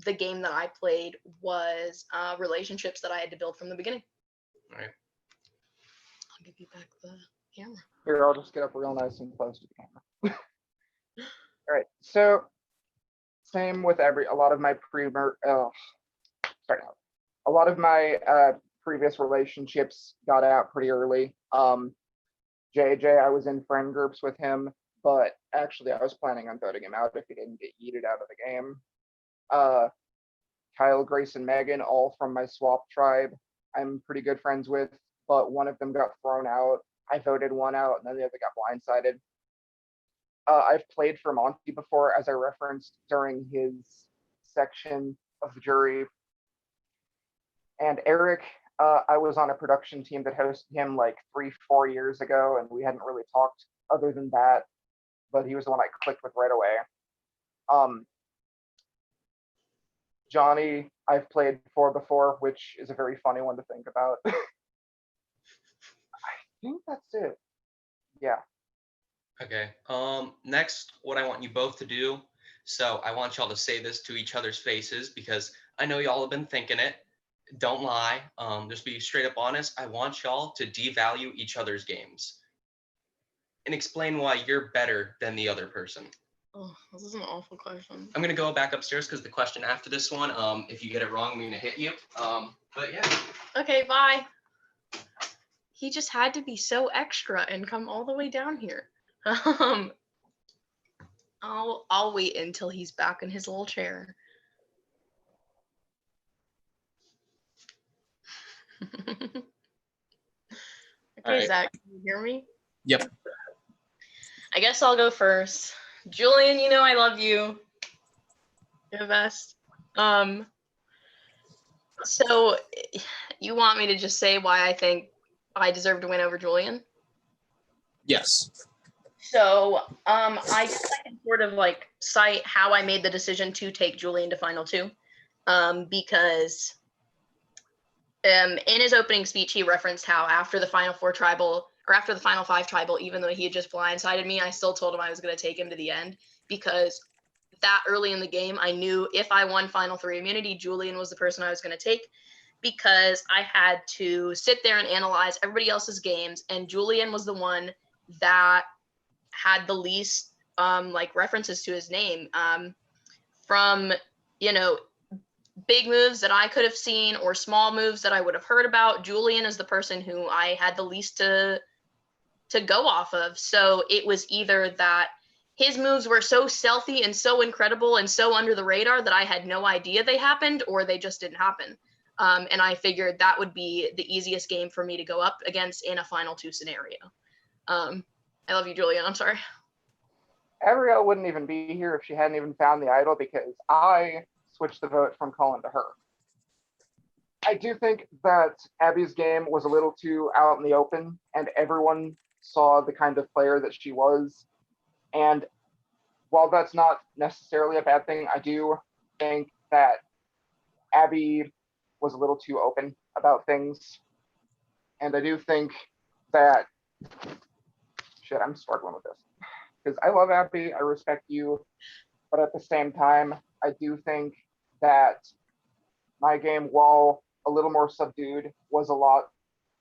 the game that I played was relationships that I had to build from the beginning. All right. I'll give you back the camera. Here, I'll just get up real nice and close to the camera. All right, so same with a lot of my a lot of my previous relationships got out pretty early. JJ, I was in friend groups with him, but actually I was planning on voting him out if he didn't get yeeted out of the game. Kyle, Grace, and Megan, all from my swap tribe, I'm pretty good friends with, but one of them got thrown out. I voted one out, and then the other got blindsided. I've played for Monty before, as I referenced during his section of the jury. And Eric, I was on a production team that hosted him like 3-4 years ago, and we hadn't really talked other than that, but he was the one I clicked with right away. Johnny, I've played for before, which is a very funny one to think about. I think that's it. Yeah. Okay. Next, what I want you both to do. So I want y'all to say this to each other's faces because I know y'all have been thinking it. Don't lie. Just be straight up honest. I want y'all to devalue each other's games and explain why you're better than the other person. Oh, this is an awful question. I'm gonna go back upstairs because the question after this one, if you get it wrong, I'm gonna hit you. But yeah. Okay, bye. He just had to be so extra and come all the way down here. I'll wait until he's back in his little chair. Okay, right. Zach, can you hear me? Yep. I guess I'll go first. Julian, you know I love you. You're the best. So you want me to just say why I think I deserve to win over Julian? Yes. So I guess I can sort of like cite how I made the decision to take Julian to Final 2, because in his opening speech, he referenced how after the Final 4 tribal, or after the Final 5 tribal, even though he had just blindsided me, I still told him I was going to take him to the end, because that early in the game, I knew if I won Final 3 immunity, Julian was the person I was going to take, because I had to sit there and analyze everybody else's games, and Julian was the one that had the least like references to his name, from, you know, big moves that I could have seen or small moves that I would have heard about. Julian is the person who I had the least to go off of. So it was either that his moves were so stealthy and so incredible and so under the radar that I had no idea they happened, or they just didn't happen. And I figured that would be the easiest game for me to go up against in a Final 2 scenario. I love you, Julian. I'm sorry. Ariel wouldn't even be here if she hadn't even found the idol, because I switched the vote from Colin to her. I do think that Abby's game was a little too out in the open, and everyone saw the kind of player that she was. And while that's not necessarily a bad thing, I do think that Abby was a little too open about things. And I do think that, shit, I'm struggling with this. Because I love Abby, I respect you, but at the same time, I do think that my game, while a little more subdued, was a lot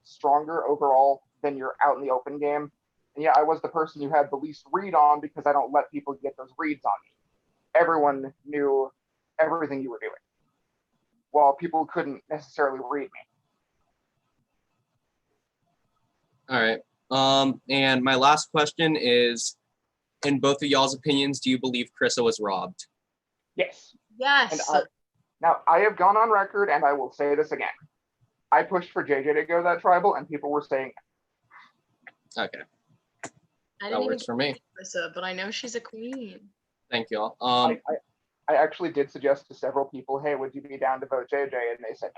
stronger overall than your out in the open game. And yeah, I was the person you had the least read on because I don't let people get those reads on me. Everyone knew everything you were doing, while people couldn't necessarily read me. All right. And my last question is, in both of y'all's opinions, do you believe Krissa was robbed? Yes. Yes. And now, I have gone on record, and I will say this again. I pushed for JJ to go that tribal, and people were saying, Okay. I That works for me. Krissa, but I know she's a queen. Thank y'all. I actually did suggest to several people, hey, would you be down to vote JJ? And they said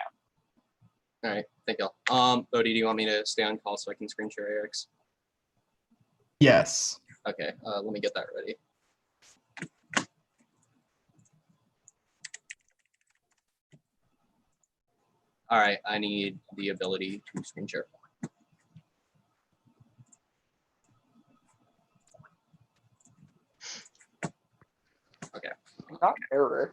no. All right. Thank y'all. Bodhi, do you want me to stay on call so I can screen share Eric's? Yes. Okay, let me get that ready. All right, I need the ability to screen share. Okay. Not Eric.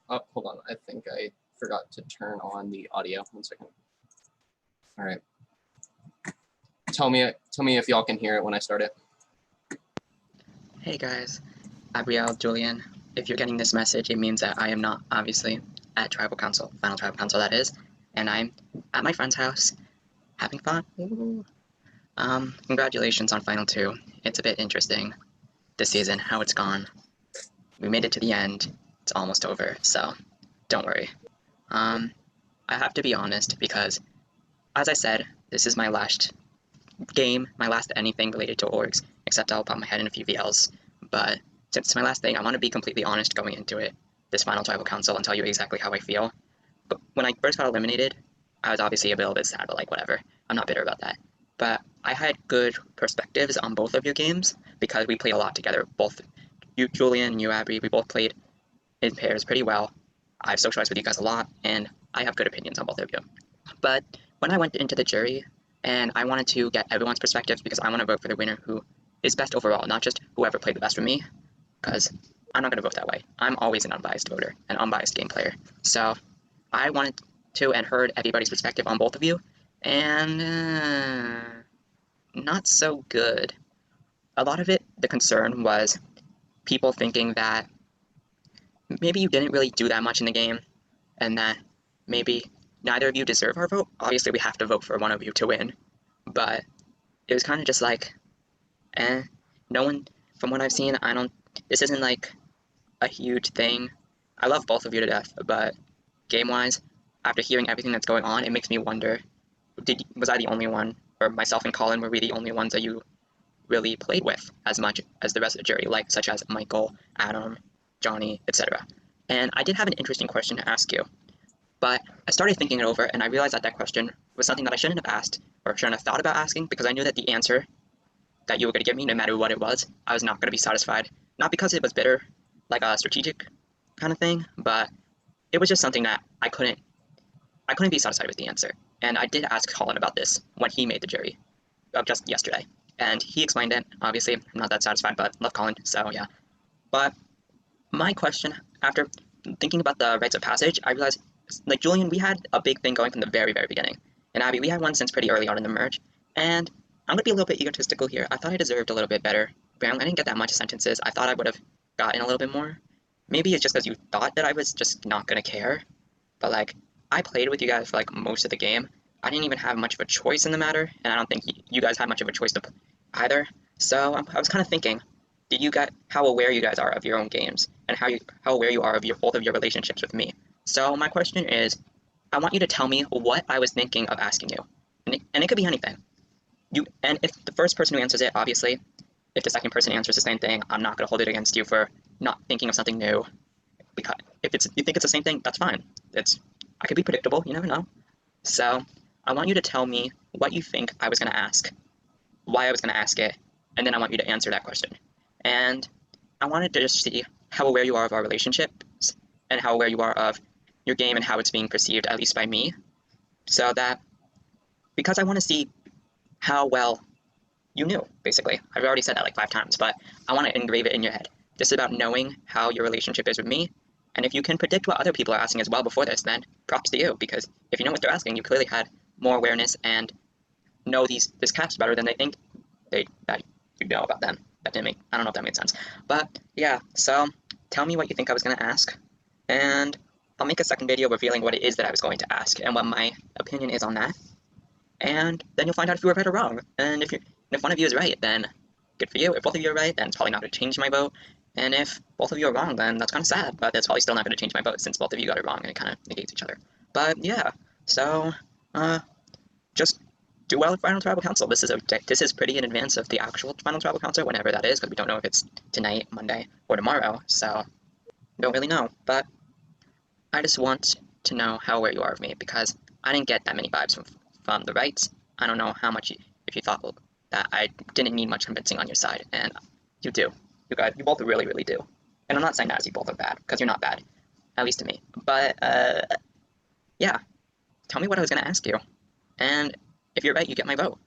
Oh, hold on. I think I forgot to turn on the audio. 1 second. All right. Tell me if y'all can hear it when I start it. Hey guys, Abriel, Julian. If you're getting this message, it means that I am not, obviously, at Tribal Council, Final Tribal Council that is, and I'm at my friend's house, having fun. Woo. Congratulations on Final 2. It's a bit interesting this season, how it's gone. We made it to the end. It's almost over, so don't worry. I have to be honest because, as I said, this is my last game, my last anything related to orgs, except I'll pop my head in a few VLs. But since it's my last thing, I want to be completely honest going into it, this final tribal council, and tell you exactly how I feel. But when I first got eliminated, I was obviously a little bit sad, but like whatever. I'm not bitter about that. But I had good perspectives on both of your games because we played a lot together. Both you, Julian, and you, Abby, we both played in pairs pretty well. I've socialized with you guys a lot, and I have good opinions on both of you. But when I went into the jury, and I wanted to get everyone's perspectives because I want to vote for the winner who is best overall, not just whoever played the best for me, because I'm not going to vote that way. I'm always an unbiased voter, an unbiased game player. So I wanted to and heard everybody's perspective on both of you, and not so good. A lot of it, the concern was people thinking that maybe you didn't really do that much in the game, and that maybe neither of you deserve our vote. Obviously, we have to vote for one of you to win, but it was kind of just like, no one, from what I've seen, this isn't like a huge thing. I love both of you to death, but game-wise, after hearing everything that's going on, it makes me wonder, was I the only one, or myself and Colin, were we the only ones that you really played with as much as the rest of the jury, like such as Michael, Adam, Johnny, etc. And I did have an interesting question to ask you, but I started thinking it over, and I realized that that question was something that I shouldn't have asked, or shouldn't have thought about asking, because I knew that the answer that you were going to give me, no matter what it was, I was not going to be satisfied. Not because it was bitter, like a strategic kind of thing, but it was just something that I couldn't be satisfied with the answer. And I did ask Colin about this when he made the jury, just yesterday. And he explained it. Obviously, I'm not that satisfied, but love Colin, so yeah. But my question, after thinking about the rites of passage, I realized, like Julian, we had a big thing going from the very, very beginning. And Abby, we had one since pretty early on in the merge. And I'm going to be a little bit egotistical here. I thought I deserved a little bit better. Apparently, I didn't get that much sentences. I thought I would have gotten a little bit more. Maybe it's just because you thought that I was just not going to care. But like, I played with you guys for like most of the game. I didn't even have much of a choice in the matter. And I don't think you guys had much of a choice either. So I was kind of thinking, how aware you guys are of your own games, and how aware you are of both of your relationships with me. So my question is, I want you to tell me what I was thinking of asking you, and it could be anything. And if the first person who answers it, obviously, if the second person answers the same thing, I'm not going to hold it against you for not thinking of something new. Because if you think it's the same thing, that's fine. I could be predictable. You never know. So I want you to tell me what you think I was going to ask, why I was going to ask it, and then I want you to answer that question. And I wanted to just see how aware you are of our relationships and how aware you are of your game and how it's being perceived, at least by me. So that, because I want to see how well you knew, basically. I've already said that like 5 times, but I want to engrave it in your head. This is about knowing how your relationship is with me. And if you can predict what other people are asking as well before this, then props to you, because if you know what they're asking, you clearly had more awareness and know this cast better than they think that you know about them. I don't know if that made sense. But yeah, so tell me what you think I was going to ask, and I'll make a second video revealing what it is that I was going to ask and what my opinion is on that. And then you'll find out if you were right or wrong. And if one of you is right, then good for you. If both of you are right, then it's probably not going to change my vote. And if both of you are wrong, then that's kind of sad, but it's probably still not going to change my vote since both of you got it wrong and it kind of negates each other. But yeah, so just do well at Final Tribal Council. This is pretty in advance of the actual Final Tribal Council, whenever that is, because we don't know if it's tonight, Monday, or tomorrow, so don't really know. But I just want to know how aware you are of me, because I didn't get that many vibes from the rights. I don't know how much if you thought that I didn't need much convincing on your side, and you do. You both really, really do. And I'm not saying that as you both are bad, because you're not bad, at least to me. But yeah, tell me what I was gonna ask you, and if you're right, you get my vote.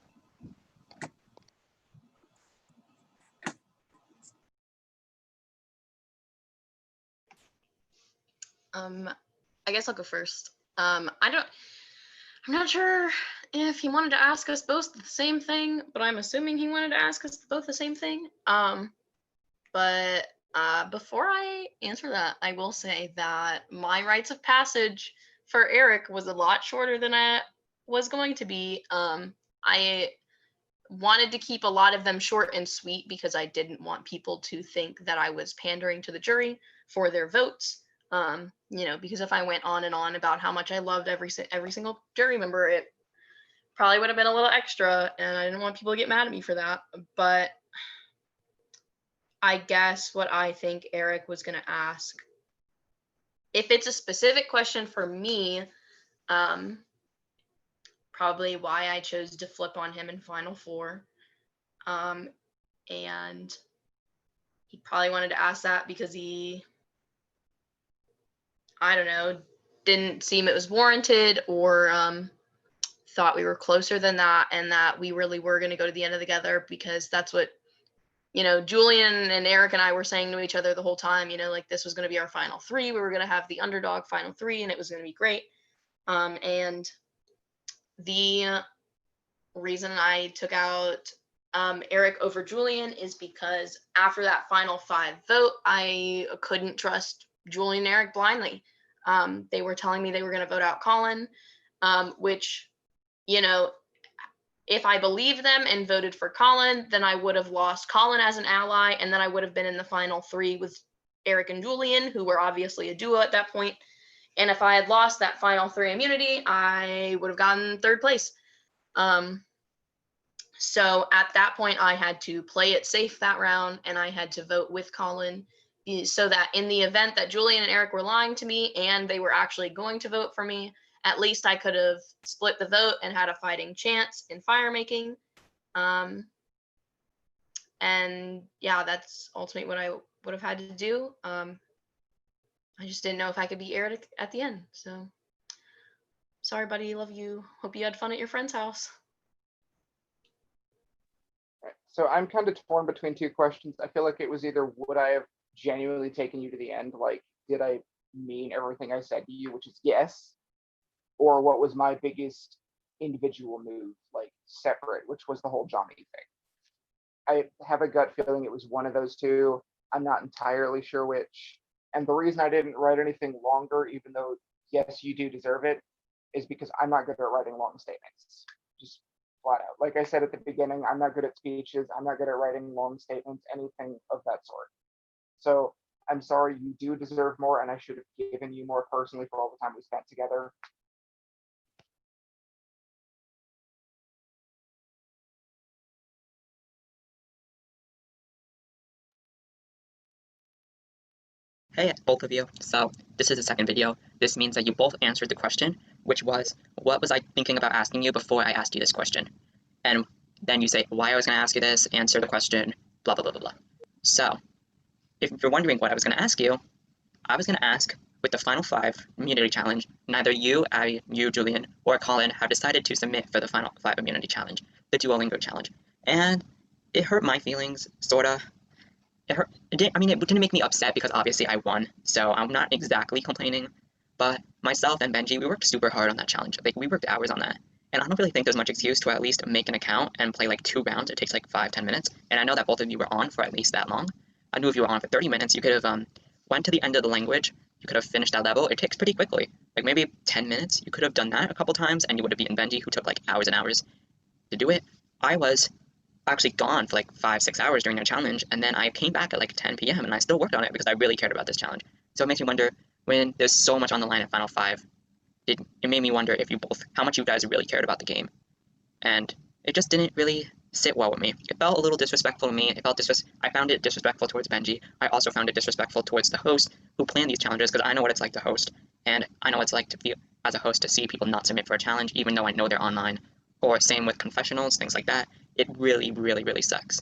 I guess I'll go first. I'm not sure if he wanted to ask us both the same thing, but I'm assuming he wanted to ask us both the same thing. But before I answer that, I will say that my rites of passage for Eric was a lot shorter than I was going to be. I wanted to keep a lot of them short and sweet because I didn't want people to think that I was pandering to the jury for their votes. Because if I went on and on about how much I loved every single jury member, it probably would have been a little extra, and I didn't want people to get mad at me for that. But I guess what I think Eric was going to ask, if it's a specific question for me, probably why I chose to flip on him in Final Four. And he probably wanted to ask that because he, I don't know, didn't seem it was warranted, or thought we were closer than that, and that we really were going to go to the end of together, because that's what, Julian and Eric and I were saying to each other the whole time, like this was going to be our final three. We were going to have the underdog final three, and it was going to be great. And the reason I took out Eric over Julian is because after that final 5 vote, I couldn't trust Julian and Eric blindly. They were telling me they were going to vote out Colin, which, if I believed them and voted for Colin, then I would have lost Colin as an ally, and then I would have been in the final 3 with Eric and Julian, who were obviously a duo at that point. And if I had lost that final 3 immunity, I would have gotten 3rd place. So at that point, I had to play it safe that round, and I had to vote with Colin, so that in the event that Julian and Eric were lying to me and they were actually going to vote for me, at least I could have split the vote and had a fighting chance in fire making. And yeah, that's ultimately what I would have had to do. I just didn't know if I could beat Eric at the end. So sorry, buddy. Love you. Hope you had fun at your friend's house. So I'm kind of torn between 2 questions. I feel like it was either would I have genuinely taken you to the end, like did I mean everything I said to you, which is yes, or what was my biggest individual move, like separate, which was the whole Johnny thing. I have a gut feeling it was one of those 2. I'm not entirely sure which. And the reason I didn't write anything longer, even though yes, you do deserve it, is because I'm not good at writing long statements. Just flat out. Like I said at the beginning, I'm not good at speeches. I'm not good at writing long statements, anything of that sort. So I'm sorry, you do deserve more, and I should have given you more personally for all the time we spent together. Hey, both of you. So this is the second video. This means that you both answered the question, which was, what was I thinking about asking you before I asked you this question? And then you say why I was going to ask you this, answer the question, blah, blah, blah, blah, blah. So if you're wondering what I was going to ask you, I was going to ask, with the final 5 immunity challenge, neither you, Abby, you, Julian, or Colin have decided to submit for the final 5 immunity challenge, the Duolingo challenge. And it hurt my feelings, sorta. It hurt. It didn't make me upset because obviously I won, so I'm not exactly complaining. But myself and Benji, we worked super hard on that challenge. Like, we worked hours on that. And I don't really think there's much excuse to at least make an account and play like 2 rounds. It takes like 5-10 minutes. And I know that both of you were on for at least that long. I knew if you were on for 30 minutes, you could have went to the end of the language. You could have finished that level. It takes pretty quickly. Like maybe 10 minutes. You could have done that a couple times and you would have beaten Benji, who took like hours and hours to do it. I was actually gone for like 5-6 hours during that challenge, and then I came back at like 10 p.m. and I still worked on it because I really cared about this challenge. So it makes me wonder, when there's so much on the line at Final 5, it made me wonder if you both, how much you guys really cared about the game. And it just didn't really sit well with me. It felt a little disrespectful to me. I found it disrespectful towards Benji. I also found it disrespectful towards the host who planned these challenges, because I know what it's like to host, and I know what it's like to feel as a host to see people not submit for a challenge, even though I know they're online, or same with confessionals, things like that. It really, really, really sucks.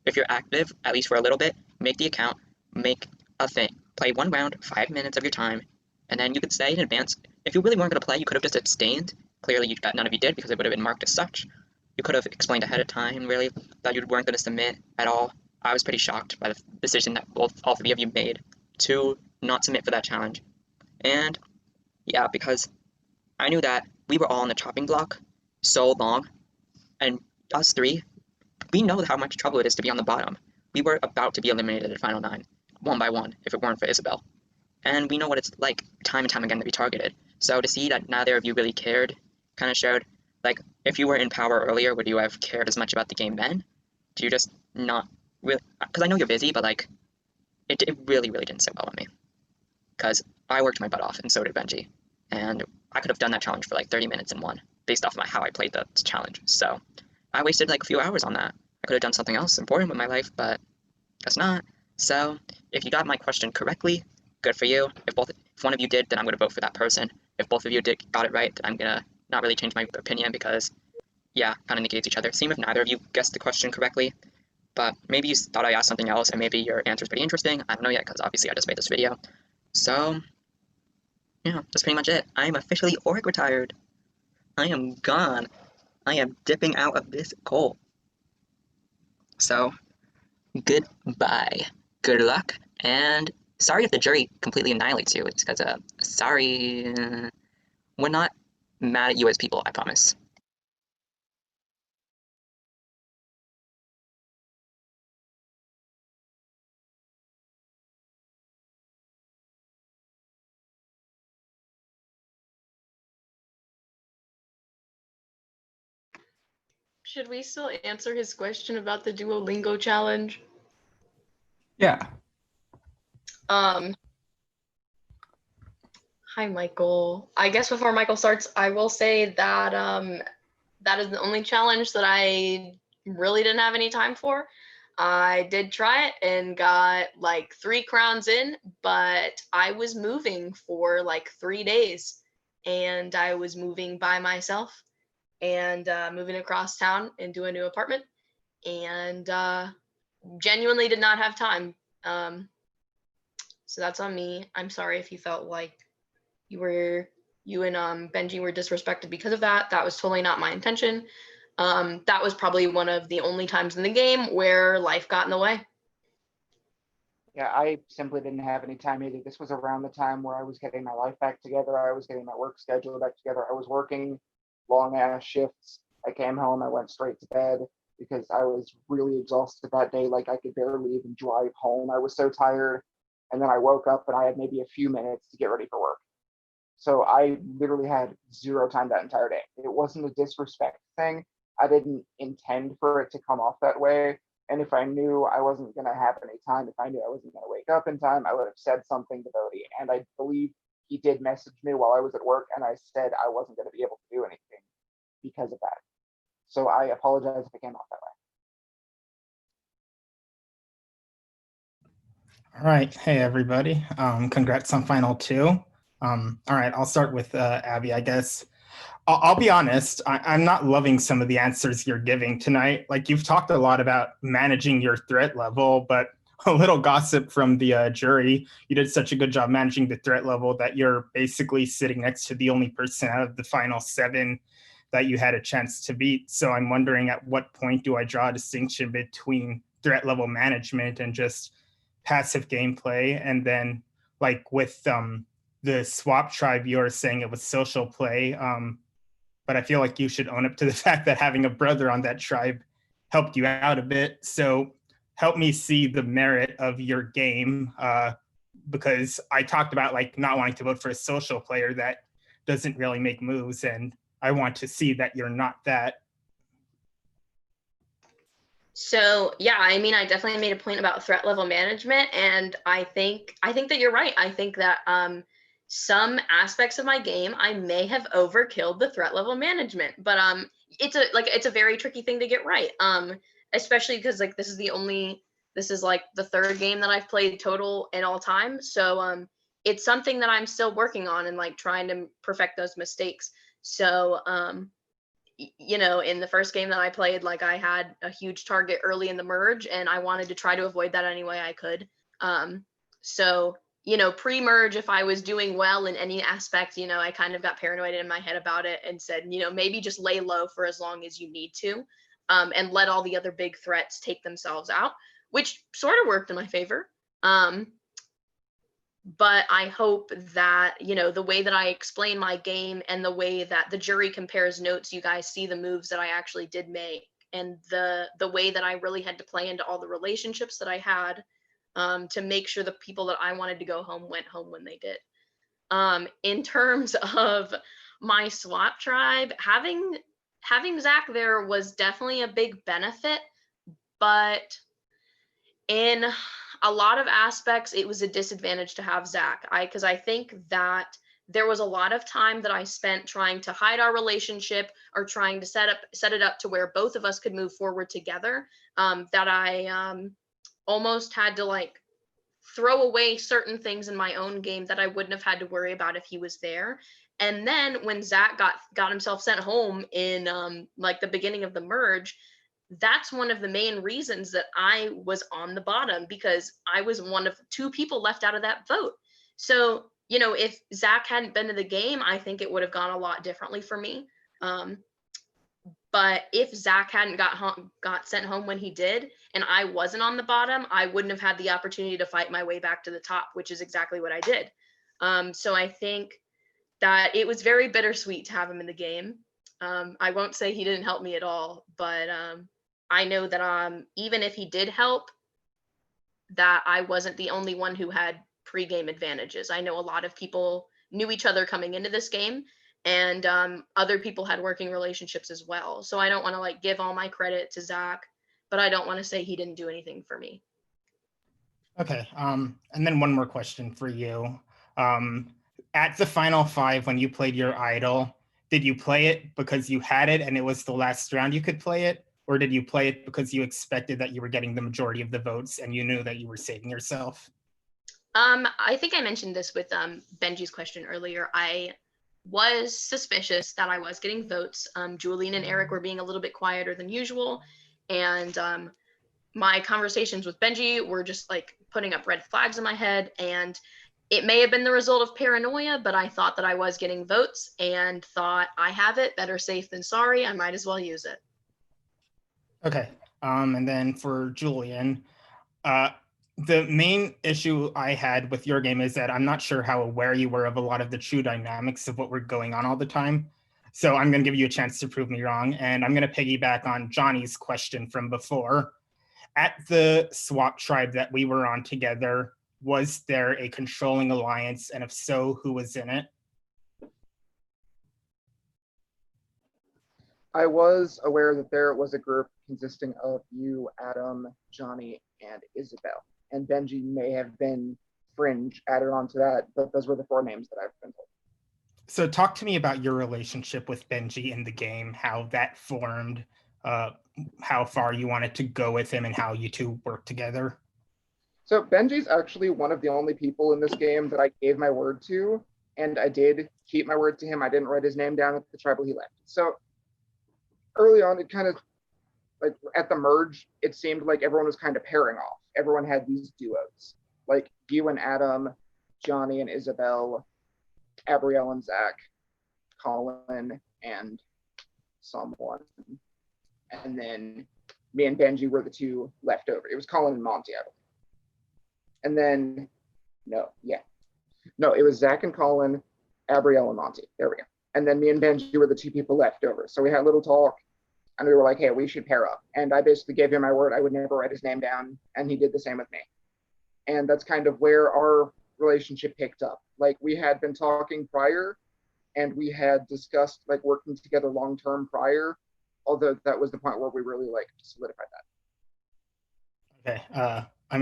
If you're active, at least for a little bit, make the account, make a thing, play one round, 5 minutes of your time, and then you could say in advance, if you really weren't going to play, you could have just abstained. Clearly, none of you did because it would have been marked as such. You could have explained ahead of time, really, that you weren't going to submit at all. I was pretty shocked by the decision that all three of you made to not submit for that challenge. And yeah, because I knew that we were all on the chopping block so long, and us three, we know how much trouble it is to be on the bottom. We were about to be eliminated at Final 9, one by one, if it weren't for Isabel. And we know what it's like time and time again to be targeted. So to see that neither of you really cared kind of showed, like, if you were in power earlier, would you have cared as much about the game then? Do you just not really? Because I know you're busy, but like, it really, really didn't sit well with me. Because I worked my butt off, and so did Benji. And I could have done that challenge for like 30 minutes and won, based off of how I played the challenge. So I wasted like a few hours on that. I could have done something else important with my life, but guess not. So if you got my question correctly, good for you. If one of you did, then I'm gonna vote for that person. If both of you got it right, then I'm gonna not really change my opinion because, yeah, kind of negates each other. Same if neither of you guessed the question correctly, but maybe you thought I asked something else and maybe your answer is pretty interesting. I don't know yet because obviously I just made this video. So, yeah, that's pretty much it. I am officially org retired. I am gone. I am dipping out of this coal. So, goodbye. Good luck, and sorry if the jury completely annihilates you. It's because, sorry. We're not mad at you as people, I promise. Should we still answer his question about the Duolingo challenge? Yeah. Hi, Michael. I guess before Michael starts, I will say that that is the only challenge that I really didn't have any time for. I did try it and got like 3 crowns in, but I was moving for like 3 days, and I was moving by myself and moving across town into a new apartment, and genuinely did not have time. So that's on me. I'm sorry if you felt like you and Benji were disrespected because of that. That was totally not my intention. That was probably one of the only times in the game where life got in the way. Yeah, I simply didn't have any time either. This was around the time where I was getting my life back together. I was getting my work schedule back together. I was working long ass shifts. I came home, I went straight to bed because I was really exhausted that day. Like I could barely even drive home. I was so tired. And then I woke up and I had maybe a few minutes to get ready for work. So I literally had 0 time that entire day. It wasn't a disrespect thing. I didn't intend for it to come off that way. And if I knew I wasn't going to have any time, if I knew I wasn't going to wake up in time, I would have said something to Bodhi. And I believe he did message me while I was at work, and I said I wasn't going to be able to do anything because of that. So I apologize if it came off that way. All right. Hey, everybody. Congrats on Final 2. All right. I'll start with Abby, I guess. I'll be honest. I'm not loving some of the answers you're giving tonight. Like, you've talked a lot about managing your threat level, but a little gossip from the jury. You did such a good job managing the threat level that you're basically sitting next to the only person out of the final 7 that you had a chance to beat. So I'm wondering, at what point do I draw a distinction between threat level management and just passive gameplay? And then, like, with the swap tribe, you're saying it was social play, but I feel like you should own up to the fact that having a brother on that tribe helped you out a bit. So help me see the merit of your game, because I talked about like not wanting to vote for a social player that doesn't really make moves, and I want to see that you're not that. So yeah, I mean, I definitely made a point about threat level management, and I think that you're right. I think that some aspects of my game I may have overkilled the threat level management, but it's a very tricky thing to get right. Especially because like this is like the 3rd game that I've played total in all time. So it's something that I'm still working on and like trying to perfect those mistakes. So in the first game that I played, like I had a huge target early in the merge and I wanted to try to avoid that any way I could. So, pre-merge, if I was doing well in any aspect, I kind of got paranoid in my head about it and said, maybe just lay low for as long as you need to, and let all the other big threats take themselves out, which sort of worked in my favor. But I hope that, the way that I explain my game and the way that the jury compares notes, you guys see the moves that I actually did make, and the way that I really had to play into all the relationships that I had, to make sure the people that I wanted to go home went home when they did. In terms of my swap tribe, having Zach there was definitely a big benefit, but in a lot of aspects, it was a disadvantage to have Zach. Because I think that there was a lot of time that I spent trying to hide our relationship or trying to set it up to where both of us could move forward together, that I almost had to throw away certain things in my own game that I wouldn't have had to worry about if he was there. And then when Zach got himself sent home in the beginning of the merge, that's one of the main reasons that I was on the bottom, because I was one of 2 people left out of that vote. So, if Zach hadn't been to the game, I think it would have gone a lot differently for me. But if Zach hadn't got sent home when he did, and I wasn't on the bottom, I wouldn't have had the opportunity to fight my way back to the top, which is exactly what I did. So I think that it was very bittersweet to have him in the game. I won't say he didn't help me at all, but I know that even if he did help, that I wasn't the only one who had pre-game advantages. I know a lot of people knew each other coming into this game, and other people had working relationships as well. So I don't want to give all my credit to Zach, but I don't want to say he didn't do anything for me. Okay, and then one more question for you. At the final 5, when you played your idol, did you play it because you had it and it was the last round you could play it? Or did you play it because you expected that you were getting the majority of the votes and you knew that you were saving yourself? I think I mentioned this with Benji's question earlier. I was suspicious that I was getting votes. Julian and Eric were being a little bit quieter than usual. And my conversations with Benji were just putting up red flags in my head. And it may have been the result of paranoia, but I thought that I was getting votes and thought, I have it, better safe than sorry. I might as well use it. Okay, and then for Julian, the main issue I had with your game is that I'm not sure how aware you were of a lot of the true dynamics of what were going on all the time. So I'm going to give you a chance to prove me wrong. And I'm going to piggyback on Johnny's question from before. At the swap tribe that we were on together, was there a controlling alliance? And if so, who was in it? I was aware that there was a group consisting of you, Adam, Johnny, and Isabel. And Benji may have been fringe added onto that, but those were the 4 names that I've been told. So talk to me about your relationship with Benji in the game, how that formed, how far you wanted to go with him, and how you 2 work together. So Benji's actually one of the only people in this game that I gave my word to, and I did keep my word to him. I didn't write his name down at the tribal he left. So early on, it kind of, at the merge, it seemed like everyone was kind of pairing off. Everyone had these duos, like you and Adam, Johnny and Isabel, Abrielle and Zach, Colin and someone. And then me and Benji were the 2 left over. It was Colin and Monty, I believe. And then, it was Zach and Colin, Abrielle and Monty. There we go. And then me and Benji were the 2 people left over. So we had a little talk, and we were like, hey, we should pair up. And I basically gave him my word I would never write his name down, and he did the same with me. And that's kind of where our relationship picked up. We had been talking prior, and we had discussed working together long-term prior, although that was the point where we really solidified that. Okay,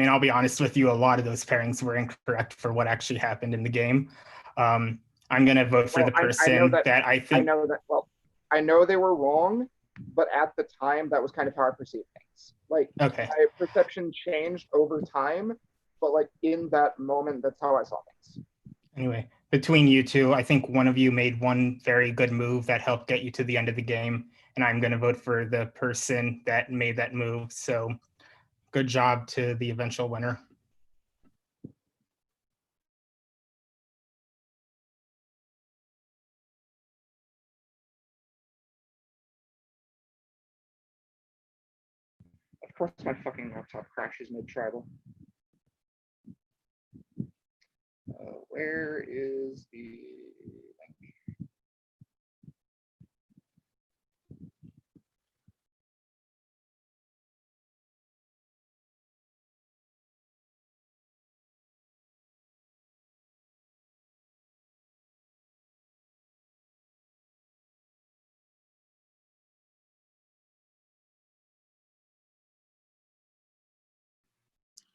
I'll be honest with you, a lot of those pairings were incorrect for what actually happened in the game. I'm going to vote for the person that I think... I know they were wrong, but at the time, that was kind of how I perceived things. Okay. My perception changed over time, but in that moment, that's how I saw things. Anyway, between you two, I think one of you made one very good move that helped get you to the end of the game, and I'm going to vote for the person that made that move. So good job to the eventual winner. Of course, my fucking laptop crashes mid-tribal. Where is the link?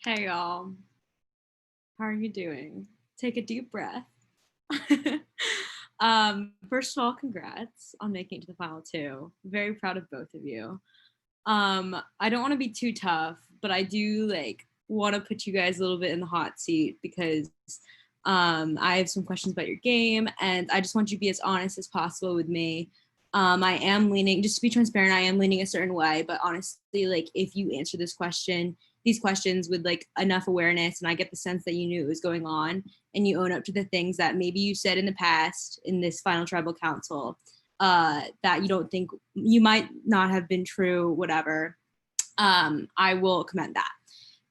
Hey y'all, how are you doing? Take a deep breath. First of all, congrats on making it to the final two. Very proud of both of you. I don't want to be too tough, but I do want to put you guys a little bit in the hot seat because I have some questions about your game, and I just want you to be as honest as possible with me. I am leaning, just to be transparent, I am leaning a certain way, but honestly, if you answer these questions with enough awareness, and I get the sense that you knew it was going on, and you own up to the things that maybe you said in the past in this final tribal council, that you don't think you might not have been true, whatever, I will commend that.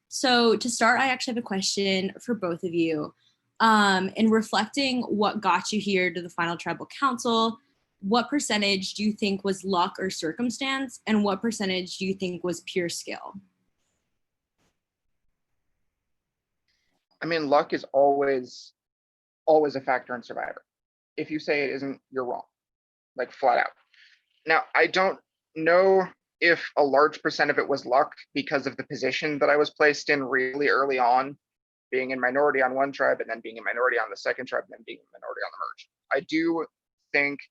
So to start, I actually have a question for both of you. In reflecting what got you here to the final tribal council, what percentage do you think was luck or circumstance, and what percentage do you think was pure skill? I mean, luck is always a factor in Survivor. If you say it isn't, you're wrong, flat out. Now, I don't know if a large percent of it was luck because of the position that I was placed in really early on, being in minority on one tribe and then being in minority on the second tribe and then being in minority on the merge. I do think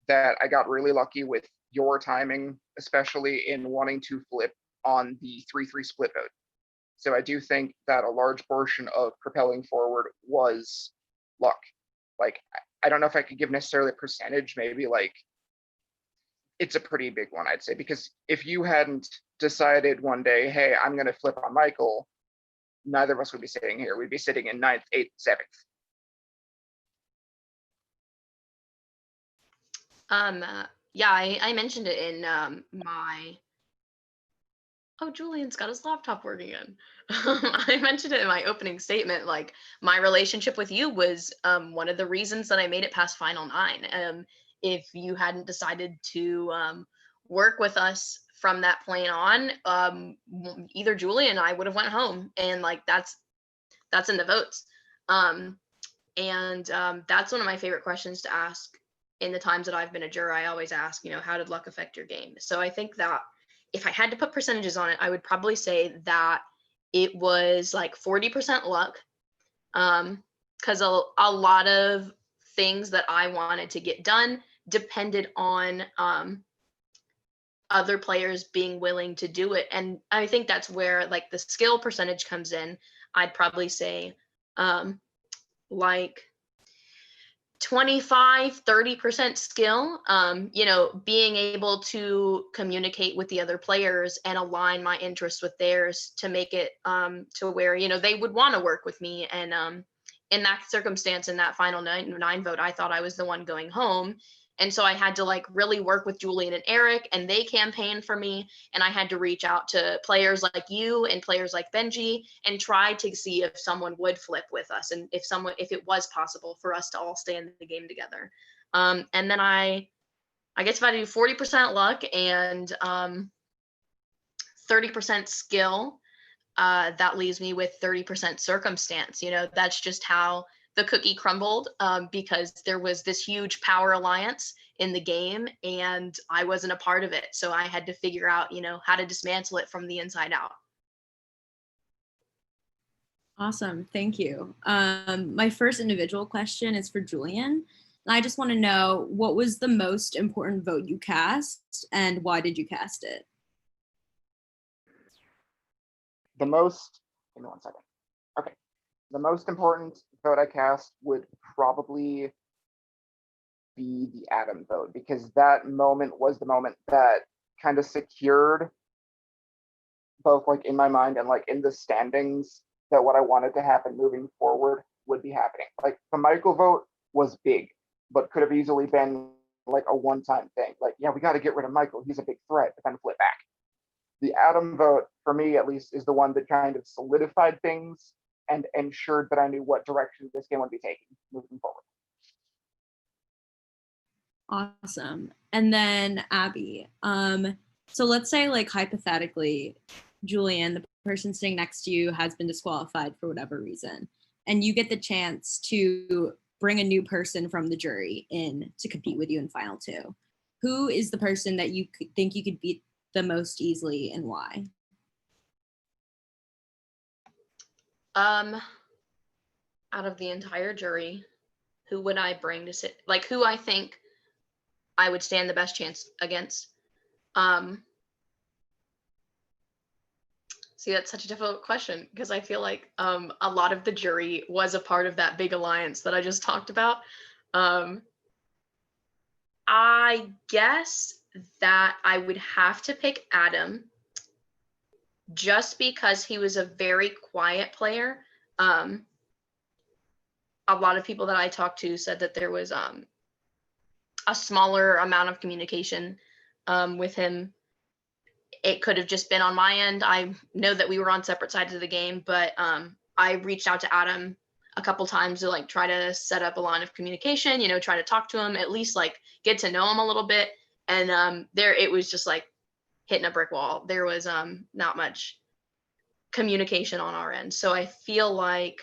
that I got really lucky with your timing, especially in wanting to flip on the 3-3 split vote. So I do think that a large portion of propelling forward was luck. I don't know if I could give necessarily a percentage, maybe it's a pretty big one, I'd say, because if you hadn't decided one day, hey, I'm going to flip on Michael, neither of us would be sitting here. We'd be sitting in 9th, 8th, 7th. Yeah, I mentioned it in my. Oh, Julian's got his laptop working again. I mentioned it in my opening statement. My relationship with you was one of the reasons that I made it past Final 9. If you hadn't decided to work with us from that point on, either Julian and I would have went home, and that's in the votes. That's one of my favorite questions to ask in the times that I've been a juror. I always ask, how did luck affect your game? So I think that if I had to put percentages on it, I would probably say that it was 40% luck, because a lot of things that I wanted to get done depended on other players being willing to do it. And I think that's where the skill percentage comes in. I'd probably say 25-30% skill, being able to communicate with the other players and align my interests with theirs to make it to where they would want to work with me. And in that circumstance, in that final 9 vote, I thought I was the one going home, and so I had to really work with Julian and Eric, and they campaigned for me, and I had to reach out to players like you and players like Benji and try to see if someone would flip with us, and if it was possible for us to all stay in the game together. And then I guess if I do 40% luck and 30% skill, that leaves me with 30% circumstance. That's just how the cookie crumbled, because there was this huge power alliance in the game and I wasn't a part of it. So I had to figure out, how to dismantle it from the inside out. Awesome, thank you. My first individual question is for Julian. I just want to know, what was the most important vote you cast and why did you cast it? Give me 1 second. Okay. The most important vote I cast would probably be the Adam vote, because that moment was the moment that kind of secured, both like in my mind and like in the standings, that what I wanted to happen moving forward would be happening. Like the Michael vote was big, but could have easily been like a one-time thing. Like, yeah, we got to get rid of Michael. He's a big threat, but then flip back. The Adam vote, for me at least, is the one that kind of solidified things and ensured that I knew what direction this game would be taking moving forward. Awesome. And then Abby, so let's say like hypothetically, Julian, the person sitting next to you, has been disqualified for whatever reason, and you get the chance to bring a new person from the jury in to compete with you in final two. Who is the person that you think you could beat the most easily, and why? Out of the entire jury, who would I bring to sit? Like, who I think I would stand the best chance against? See, that's such a difficult question, because I feel like a lot of the jury was a part of that big alliance that I just talked about. I guess that I would have to pick Adam, just because he was a very quiet player. A lot of people that I talked to said that there was a smaller amount of communication with him. It could have just been on my end. I know that we were on separate sides of the game, but I reached out to Adam a couple times to like try to set up a line of communication, you know, try to talk to him, at least like get to know him a little bit. And there it was just like hitting a brick wall. There was not much communication on our end. So I feel like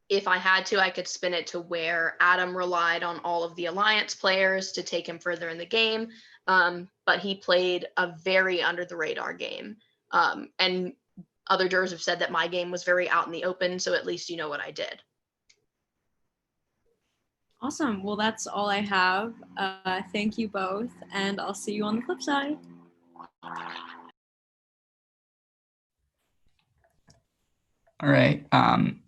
if I had to, I could spin it to where Adam relied on all of the alliance players to take him further in the game. But he played a very under the radar game. And other jurors have said that my game was very out in the open. So at least you know what I did. Awesome. Well, that's all I have. Thank you both, and I'll see you on the flip side. All right.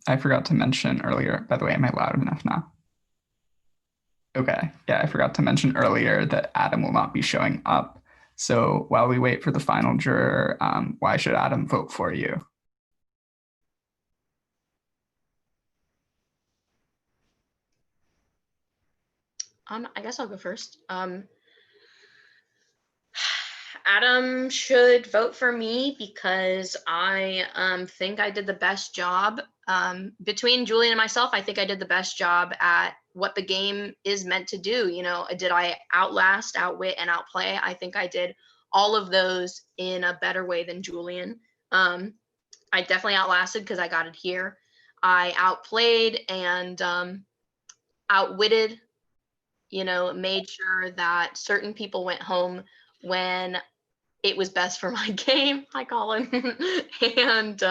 I forgot to mention earlier, by the way, am I loud enough now? Okay. Yeah, I forgot to mention earlier that Adam will not be showing up. So while we wait for the final juror, why should Adam vote for you? I guess I'll go first. Adam should vote for me because I think I did the best job. Between Julian and myself, I think I did the best job at what the game is meant to do. You know, did I outlast, outwit, and outplay? I think I did all of those in a better way than Julian. I definitely outlasted because I got it here. I outplayed and outwitted, you know, made sure that certain people went home when it was best for my game. Hi, Colin. And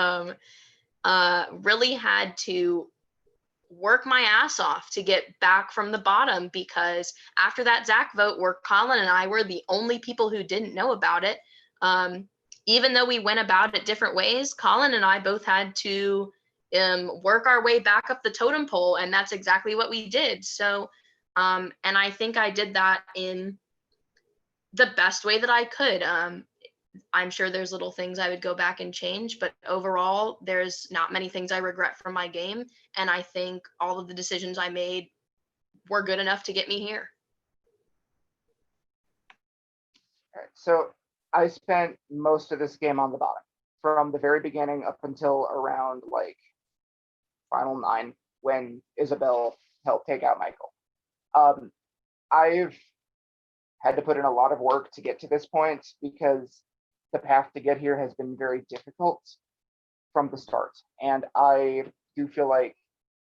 really had to work my ass off to get back from the bottom, because after that Zach vote, where Colin and I were the only people who didn't know about it, even though we went about it different ways, Colin and I both had to work our way back up the totem pole, and that's exactly what we did. So, and I think I did that in the best way that I could. I'm sure there's little things I would go back and change, but overall, there's not many things I regret from my game. And I think all of the decisions I made were good enough to get me here. All right, so I spent most of this game on the bottom from the very beginning up until around like final 9 when Isabel helped take out Michael. I've had to put in a lot of work to get to this point because the path to get here has been very difficult from the start. And I do feel like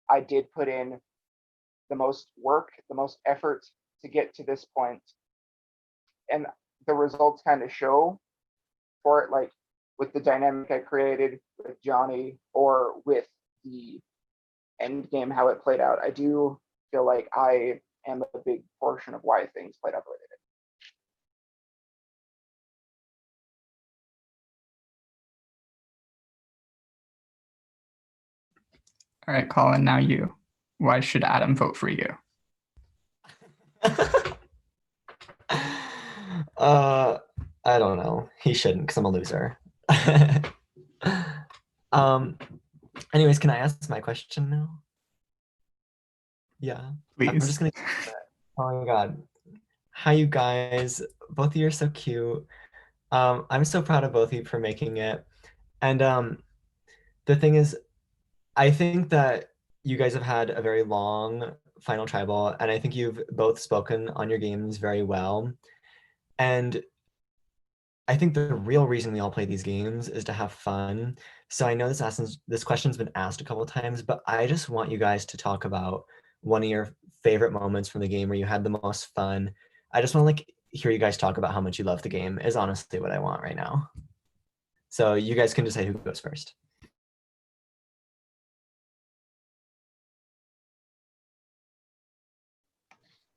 I did put in the most work, the most effort to get to this point. And the results kind of show for it, like with the dynamic I created with Johnny or with the end game, how it played out. I do feel like I am a big portion of why things played out the way they did. All right, Colin, now you. Why should Adam vote for you? I don't know. He shouldn't because I'm a loser. Anyways, can I ask my question now? Yeah. I'm Please. just gonna. Oh my god. Hi, you guys. Both of you are so cute. I'm so proud of both of you for making it. And the thing is, I think that you guys have had a very long final tribal, and I think you've both spoken on your games very well. And I think the real reason we all play these games is to have fun. So I know this question's been asked a couple of times, but I just want you guys to talk about one of your favorite moments from the game where you had the most fun. I just want to like hear you guys talk about how much you love the game is honestly what I want right now. So you guys can decide who goes first.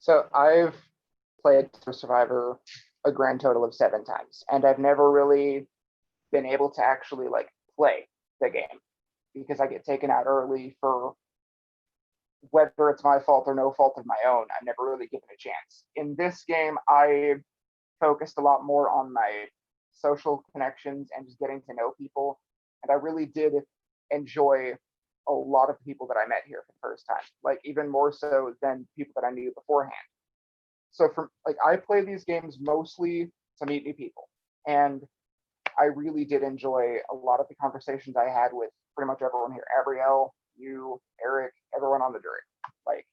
So I've played Survivor a grand total of 7 times, and I've never really been able to actually like play the game because I get taken out early for whether it's my fault or no fault of my own. I've never really given a chance. In this game, I focused a lot more on my social connections and just getting to know people, and I really did enjoy a lot of people that I met here for the first time, like even more so than people that I knew beforehand. So from like I play these games mostly to meet new people, and I really did enjoy a lot of the conversations I had with pretty much everyone here. Abrielle, you, Eric, everyone on the jury, like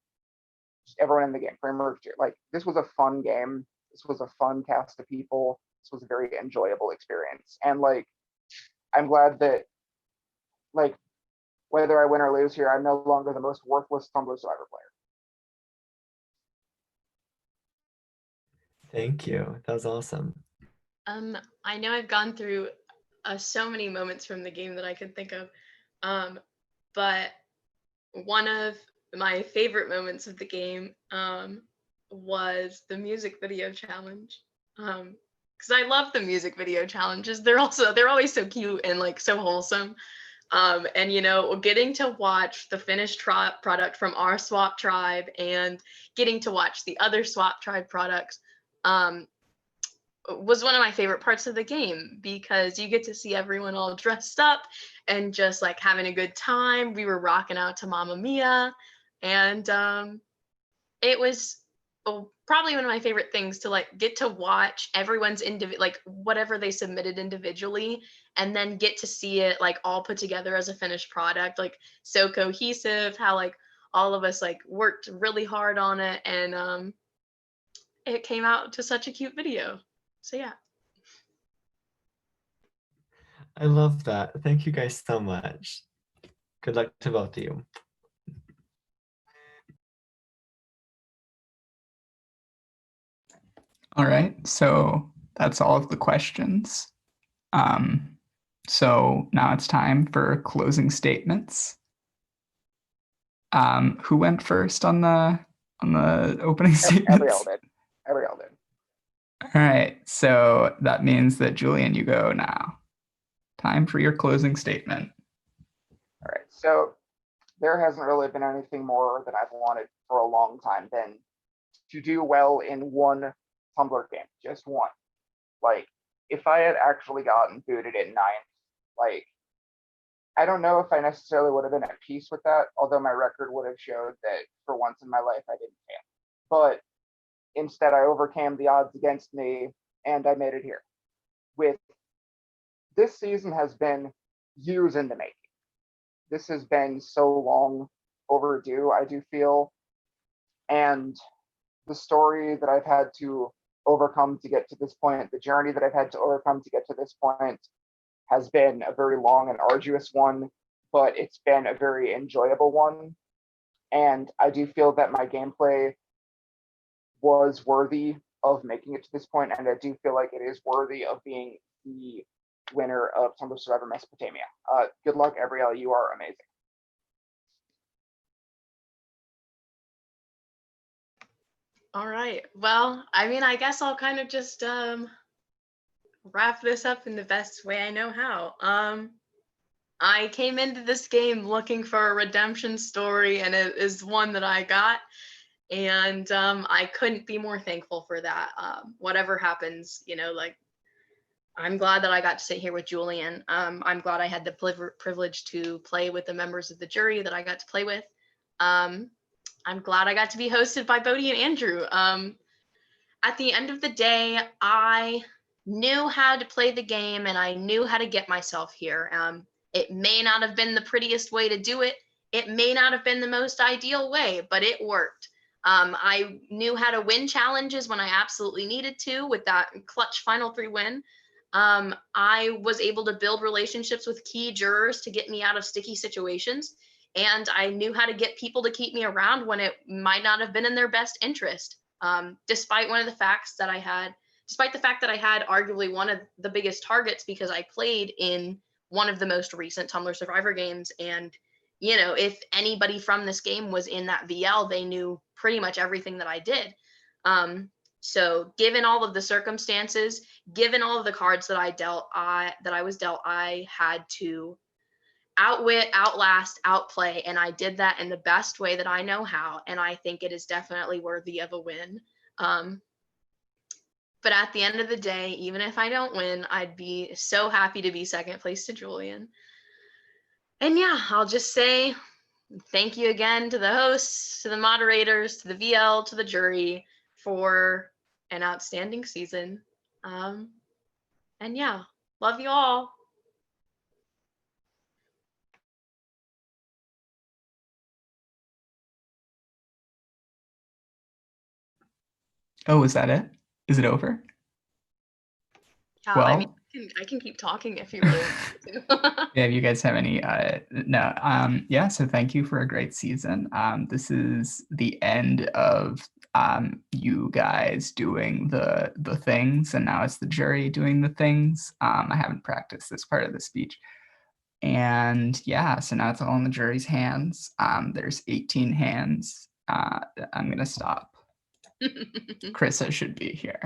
just everyone in the game, pretty much. Like this was a fun game. This was a fun cast of people. This was a very enjoyable experience, and like I'm glad that like whether I win or lose here, I'm no longer the most worthless Tumblr Survivor player. Thank you. That was awesome. I know I've gone through so many moments from the game that I could think of, but one of my favorite moments of the game was the music video challenge. Because I love the music video challenges. They're always so cute and like so wholesome. And you know, getting to watch the finished product from our swap tribe and getting to watch the other swap tribe products was one of my favorite parts of the game because you get to see everyone all dressed up and just like having a good time. We were rocking out to Mamma Mia, and it was probably one of my favorite things to like get to watch everyone's like whatever they submitted individually, and then get to see it like all put together as a finished product, like so cohesive, how like all of us like worked really hard on it, and it came out to such a cute video. So yeah. I love that. Thank you guys so much. Good luck to both of you. All right, so that's all of the questions. So now it's time for closing statements. Who went first on the opening statements? Abrielle did. Abrielle did. All right, so that means that Julian, you go now. Time for your closing statement. All right, so there hasn't really been anything more that I've wanted for a long time than to do well in one Tumblr game, just one. Like, if I had actually gotten booted at 9th, like, I don't know if I necessarily would have been at peace with that, although my record would have showed that for once in my life I didn't fail. But instead, I overcame the odds against me, and I made it here. With this season has been years in the making. This has been so long overdue, I do feel. And the story that I've had to overcome to get to this point, the journey that I've had to overcome to get to this point, has been a very long and arduous one, but it's been a very enjoyable one. And I do feel that my gameplay was worthy of making it to this point, and I do feel like it is worthy of being the winner of Tumblr Survivor Mesopotamia. Good luck, Abrielle. You are amazing. All right. Well, I mean, I guess I'll kind of just wrap this up in the best way I know how. I came into this game looking for a redemption story, and it is one that I got. And I couldn't be more thankful for that. Whatever happens, like, I'm glad that I got to sit here with Julian. I'm glad I had the privilege to play with the members of the jury that I got to play with. I'm glad I got to be hosted by Bodhi and Andrew. At the end of the day, I knew how to play the game and I knew how to get myself here. It may not have been the prettiest way to do it. It may not have been the most ideal way, but it worked. I knew how to win challenges when I absolutely needed to with that clutch final 3 win. I was able to build relationships with key jurors to get me out of sticky situations. And I knew how to get people to keep me around when it might not have been in their best interest. Despite the fact that I had arguably one of the biggest targets because I played in one of the most recent Tumblr Survivor games. And, if anybody from this game was in that VL, they knew pretty much everything that I did. So given all of the circumstances, given all of the cards that I was dealt, I had to outwit, outlast, outplay, and I did that in the best way that I know how, and I think it is definitely worthy of a win. But at the end of the day, even if I don't win, I'd be so happy to be second place to Julian. And yeah, I'll just say thank you again to the hosts, to the moderators, to the VL, to the jury for an outstanding season. And yeah, love you all. Oh, is that it? Is it over? Yeah, Well, I mean, I can keep talking if you really want me to. yeah, if you guys have any, no, yeah, so thank you for a great season. This is the end of you guys doing the things, and now it's the jury doing the things. I haven't practiced this part of the speech. And yeah, so now it's all in the jury's hands. There's 18 hands. I'm gonna stop. Krissa should be here.